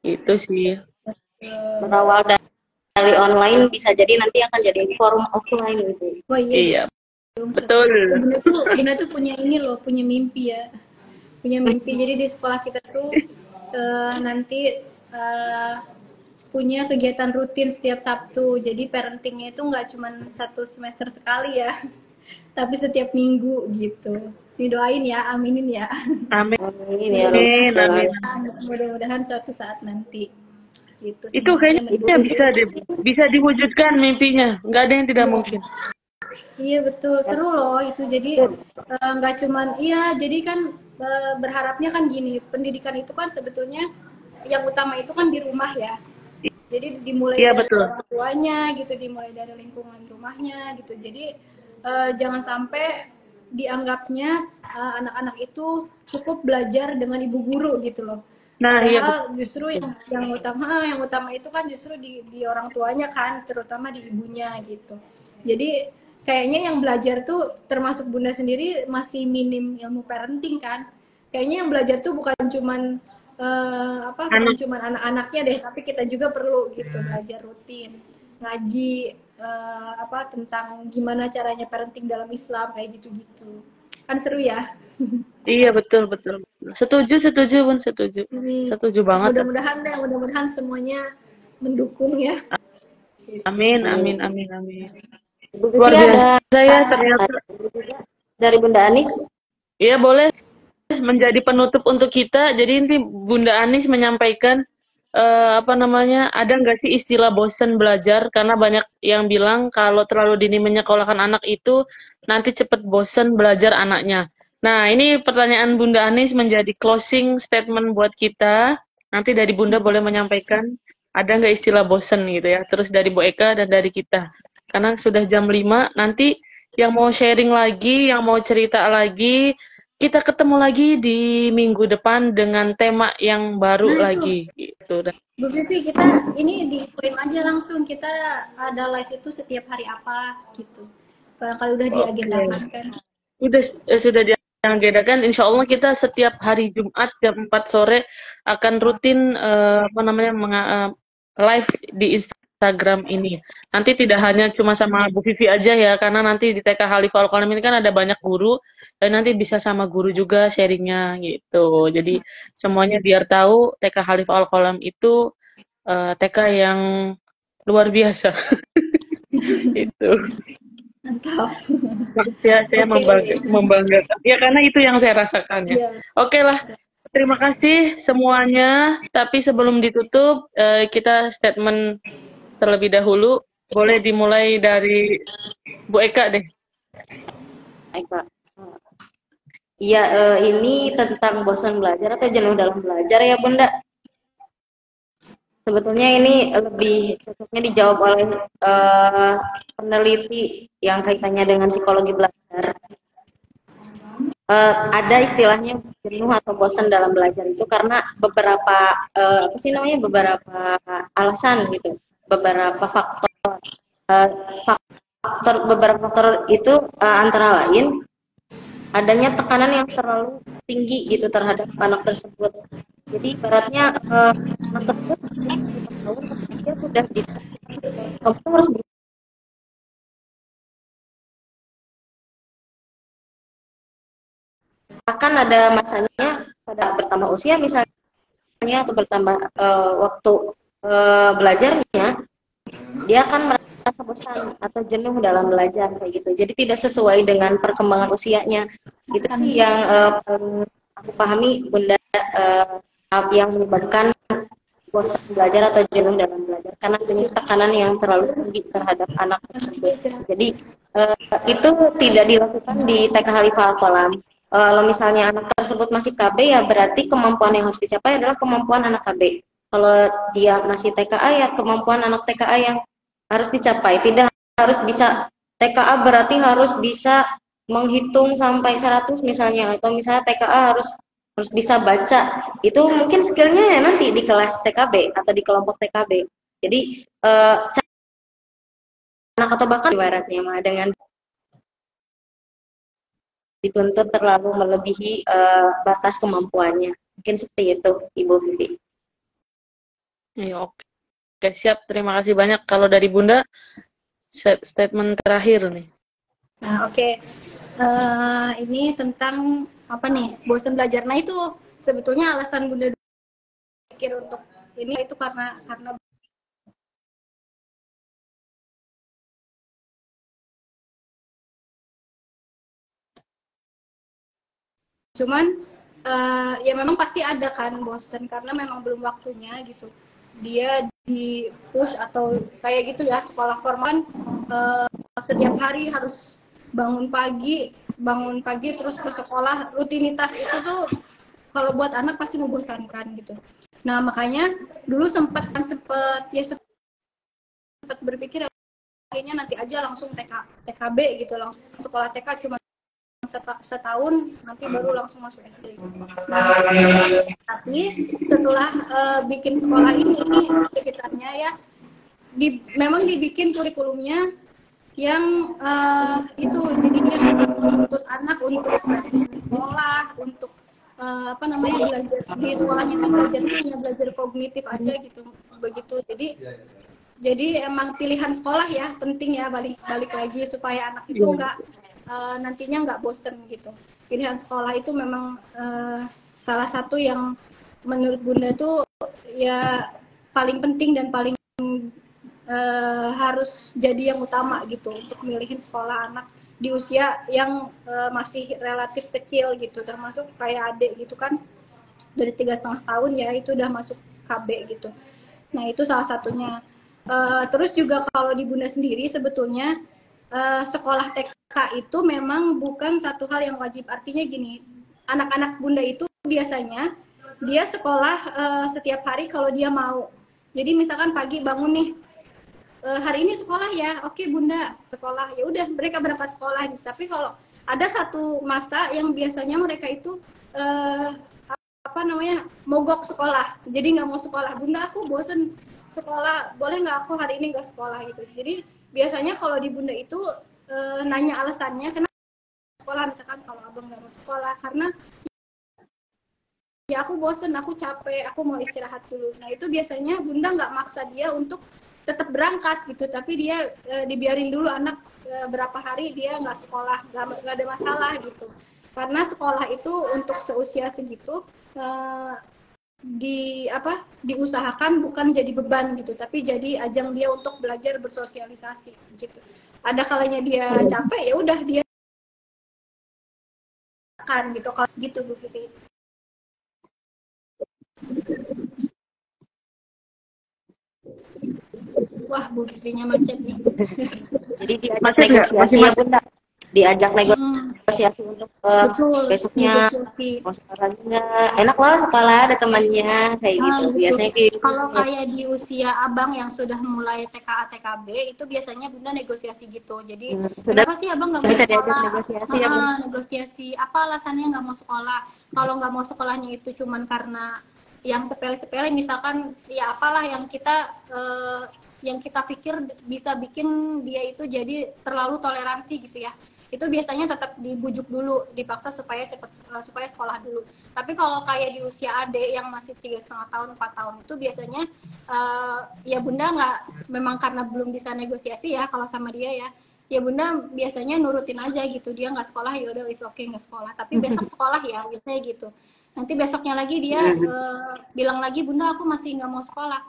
Itu sih. Berawal dari online bisa jadi nanti akan jadi forum offline gitu. Oh iya. Iya. Betul. Bunda tuh punya ini loh, punya mimpi ya. punya mimpi. Jadi di sekolah kita tuh nanti punya kegiatan rutin setiap Sabtu. Jadi parentingnya itu nggak cuma 1 semester sekali ya, tapi setiap minggu gitu. Didoain ya, aminin ya. Amin. Amin ya Rob. Amin, amin. Mudah-mudahan suatu saat nanti gitu Itu semuanya kayaknya bisa diwujudkan mimpinya. Nggak ada yang tidak mungkin. Iya betul, seru loh itu. Jadi nggak cuman iya, jadi kan berharapnya kan gini, pendidikan itu kan sebetulnya yang utama itu kan di rumah ya. Jadi dimulai Iya, dari betul. orang tuanya gitu, dimulai dari lingkungan rumahnya gitu. Jadi jangan sampai dianggapnya anak-anak itu cukup belajar dengan ibu guru gitu loh. Nah, iya Padahal justru yang utama itu kan justru di orang tuanya kan, terutama di ibunya gitu. Jadi kayaknya yang belajar tuh termasuk Bunda sendiri masih minim ilmu parenting kan. Kayaknya yang belajar tuh bukan cuman bukan cuman anak-anaknya deh, tapi kita juga perlu gitu belajar rutin, ngaji tentang gimana caranya parenting dalam Islam kayak gitu-gitu. Kan seru ya. Iya, betul, betul. Setuju, Bun, setuju. Setuju banget. Mudah-mudahan semuanya mendukung ya. Amin, amin, amin, amin. Ibu Vivi Luar biasa ya ada ternyata. dari Bunda Anis. Iya, boleh menjadi penutup untuk kita. Jadi ini Bunda Anis menyampaikan ada nggak sih istilah bosen belajar? Karena banyak yang bilang kalau terlalu dini menyekolahkan anak itu nanti cepet bosen belajar anaknya. Nah, ini pertanyaan Bunda Anis menjadi closing statement buat kita. Nanti dari Bunda boleh menyampaikan ada nggak istilah bosen gitu ya. Terus dari Bu Eka dan dari kita. Karena sudah jam 5, nanti yang mau sharing lagi, yang mau cerita lagi, kita ketemu lagi di minggu depan dengan tema yang baru lagi gitu. Bu Vivi, kita ini diinfoin aja langsung, kita ada live itu setiap hari apa gitu. Barangkali udah diagendakan kan. Sudah diagendakan. Insya Allah kita setiap hari Jumat jam 4 sore akan rutin live di Instagram ini. Nanti tidak hanya cuma sama Bu Vivi aja ya, karena nanti di TK Khalifah Al-Qalam ini kan ada banyak guru, dan nanti bisa sama guru juga sharingnya gitu. Jadi semuanya biar tahu TK Khalifah Al-Qalam itu TK yang luar biasa. Itu. Mantap. Ya, saya membanggakan. Ya, karena itu yang saya rasakan ya. Oke lah. Terima kasih semuanya. Tapi sebelum ditutup, kita statement terlebih dahulu. Boleh dimulai dari Bu Eka deh. Eka. Iya, ini tentang bosan belajar atau jenuh dalam belajar ya Bunda. Sebetulnya ini lebih cocoknya dijawab oleh peneliti yang kaitannya dengan psikologi belajar. Ada istilahnya jenuh atau bosan dalam belajar itu karena beberapa beberapa alasan gitu, beberapa faktor. Beberapa faktor itu antara lain adanya tekanan yang terlalu tinggi gitu terhadap anak tersebut. Jadi ibaratnya anak tersebut tahun dia sudah di kamu harus akan ada masanya pada bertambah usia misalnya atau bertambah waktu belajarnya, dia akan merasa bosan atau jenuh dalam belajar kayak gitu. Jadi tidak sesuai dengan perkembangan usianya. Itu yang aku pahami Bunda, yang menyebabkan bosan belajar atau jenuh dalam belajar karena adanya tekanan yang terlalu tinggi terhadap anak tersebut. Jadi itu tidak dilakukan di TK Khalifah Al-Qalam. Kalau misalnya anak tersebut masih KB, ya berarti kemampuan yang harus dicapai adalah kemampuan anak KB. Kalau dia masih TKA, ya kemampuan anak TKA yang harus dicapai. Tidak harus bisa TKA berarti harus bisa menghitung sampai 100 misalnya, atau misalnya TKA harus bisa baca. Itu mungkin skillnya ya nanti di kelas TKB atau di kelompok TKB. Jadi anak atau bahkan ibaratnya mah dengan dituntut terlalu melebihi batas kemampuannya. Mungkin seperti itu, Ibu Vivi. Ya, oke, siap. Terima kasih banyak. Kalau dari Bunda, statement terakhir nih. Nah, oke. Ini tentang apa nih, bosan belajar. Nah itu sebetulnya alasan Bunda pikir untuk ini itu karena cuman ya memang pasti ada kan bosan karena memang belum waktunya gitu. Dia di push atau kayak gitu ya, sekolah formal kan setiap hari harus bangun pagi terus ke sekolah, rutinitas itu tuh kalau buat anak pasti membosankan gitu. Nah makanya dulu sempat berpikir akhirnya nanti aja langsung TKB gitu, langsung sekolah TK cuma setahun, nanti baru langsung masuk SD. Nah, tapi setelah bikin sekolah ini sekitarnya ya, memang dibikin kurikulumnya yang itu jadi yang menuntut anak untuk rajin sekolah, untuk apa namanya belajar di sekolahnya itu hanya belajar kognitif aja gitu, begitu. Jadi emang pilihan sekolah ya penting ya, balik lagi supaya anak itu nantinya nggak bosen gitu. Pilihan sekolah itu memang salah satu yang menurut Bunda tuh ya paling penting dan paling harus jadi yang utama gitu untuk milihin sekolah anak di usia yang masih relatif kecil gitu, termasuk kayak adik gitu kan, dari 3,5 tahun ya itu udah masuk KB gitu. Nah itu salah satunya. Terus juga kalau di Bunda sendiri sebetulnya sekolah TK itu memang bukan satu hal yang wajib. Artinya gini, anak-anak Bunda itu biasanya dia sekolah setiap hari kalau dia mau. Jadi misalkan pagi bangun nih, hari ini sekolah ya, oke Bunda sekolah, ya udah mereka berangkat sekolah gitu. Tapi kalau ada satu masa yang biasanya mereka itu apa namanya mogok sekolah, jadi nggak mau sekolah. Bunda aku bosen sekolah, boleh nggak aku hari ini nggak sekolah gitu. Jadi biasanya kalau di Bunda itu nanya alasannya kenapa sekolah, misalkan kalau abang nggak mau sekolah karena ya aku bosen, aku capek, aku mau istirahat dulu. Nah itu biasanya Bunda nggak maksa dia untuk tetap berangkat gitu, tapi dia dibiarin dulu anak berapa hari dia nggak sekolah, nggak ada masalah gitu. Karena sekolah itu untuk seusia segitu diusahakan bukan jadi beban gitu, tapi jadi ajang dia untuk belajar bersosialisasi gitu. Ada kalanya dia capek, ya udah dia kan gitu. Kalau gitu Bu Vivi. Wah, Bu Vivinya macet nih. Jadi diajak negosiasi ya Bunda, diajak negosiasi untuk besoknya mau sekolah lagi nggak, enak loh sekolah ada temannya kayak gitu. Biasanya kalau kayak di usia abang yang sudah mulai TKA TKB itu biasanya Bunda negosiasi gitu. Jadi kenapa sih abang nggak mau bisa sekolah? negosiasi ya negosiasi apa alasannya nggak mau sekolah? Kalau nggak mau sekolahnya itu cuman karena yang sepele-sepele, misalkan ya apalah yang kita pikir bisa bikin dia itu jadi terlalu toleransi gitu ya, itu biasanya tetap dibujuk dulu, dipaksa supaya sekolah dulu. Tapi kalau kayak di usia adik yang masih 3,5 tahun 4 tahun itu biasanya ya Bunda nggak, memang karena belum bisa negosiasi ya kalau sama dia ya Bunda biasanya nurutin aja gitu, dia nggak sekolah ya udah is okay nggak sekolah, tapi besok sekolah ya biasanya gitu. Nanti besoknya lagi dia bilang lagi, Bunda aku masih nggak mau sekolah.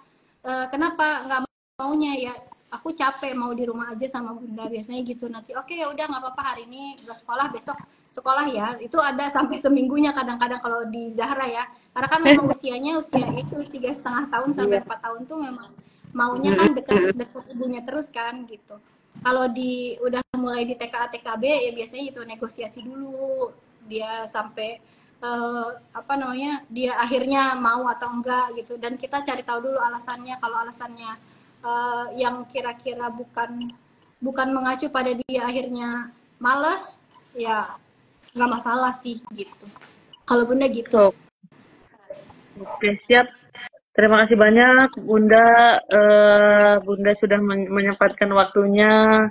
Kenapa nggak maunya? Ya aku capek, mau di rumah aja sama Bunda, biasanya gitu. Nanti oke ya udah nggak apa-apa, hari ini nggak sekolah, besok sekolah ya. Itu ada sampai seminggunya kadang-kadang kalau di Zahra ya, karena kan memang usia itu 3,5 tahun sampai 4 tahun tuh memang maunya kan deket ibunya terus kan gitu. Kalau udah mulai di TKA TKB ya biasanya itu negosiasi dulu, dia sampai dia akhirnya mau atau enggak gitu, dan kita cari tahu dulu alasannya. Kalau alasannya yang kira-kira bukan mengacu pada dia akhirnya malas, ya nggak masalah sih gitu. Kalau Bunda gitu. Oke, siap. Terima kasih banyak Bunda. Bunda sudah menyempatkan waktunya.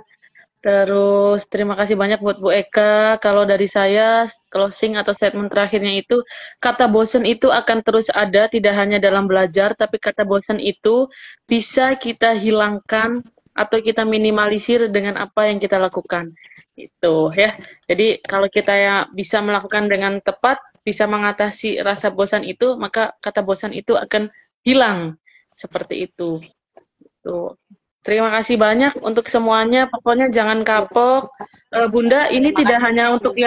Terus terima kasih banyak buat Bu Eka. Kalau dari saya, closing atau statement terakhirnya itu, kata bosan itu akan terus ada, tidak hanya dalam belajar, tapi kata bosan itu bisa kita hilangkan atau kita minimalisir dengan apa yang kita lakukan. Itu ya. Jadi kalau kita ya bisa melakukan dengan tepat, bisa mengatasi rasa bosan itu, maka kata bosan itu akan hilang. Seperti itu. Tuh. Terima kasih banyak untuk semuanya. Pokoknya jangan kapok. Bunda, ini tidak hanya untuk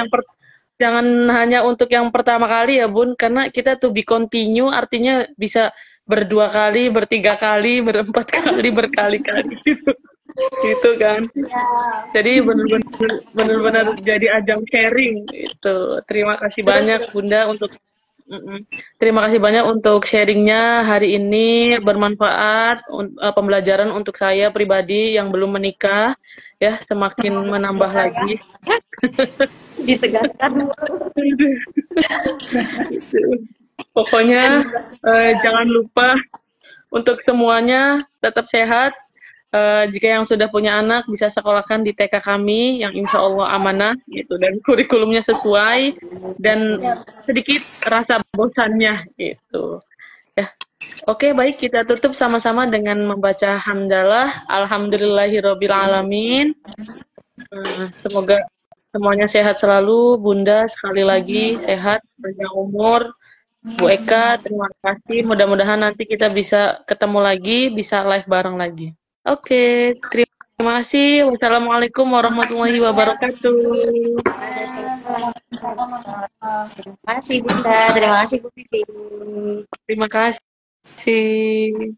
jangan hanya untuk yang pertama kali ya, Bun, karena kita to be continue artinya bisa berdua kali, bertiga kali, berempat kali, berkali-kali gitu. Gitu kan. Jadi benar-benar jadi ajang sharing itu. Terima kasih banyak Bunda untuk terima kasih banyak untuk sharingnya hari ini, bermanfaat, pembelajaran untuk saya pribadi yang belum menikah, ya semakin menambah lagi. Ditegaskan. Pokoknya jangan lupa untuk semuanya tetap sehat. Jika yang sudah punya anak bisa sekolahkan di TK kami yang insya Allah amanah gitu dan kurikulumnya sesuai dan sedikit rasa bosannya gitu ya. Oke, baik, kita tutup sama-sama dengan membaca hamdalah alhamdulillahirabbil alamin. Semoga semuanya sehat selalu. Bunda sekali lagi sehat, panjang umur. Bu Eka, terima kasih. Mudah-mudahan nanti kita bisa ketemu lagi, bisa live bareng lagi. Oke, terima kasih. Wassalamualaikum warahmatullahi wabarakatuh. Terima kasih Bunda, terima kasih Bu Vivi. Terima kasih.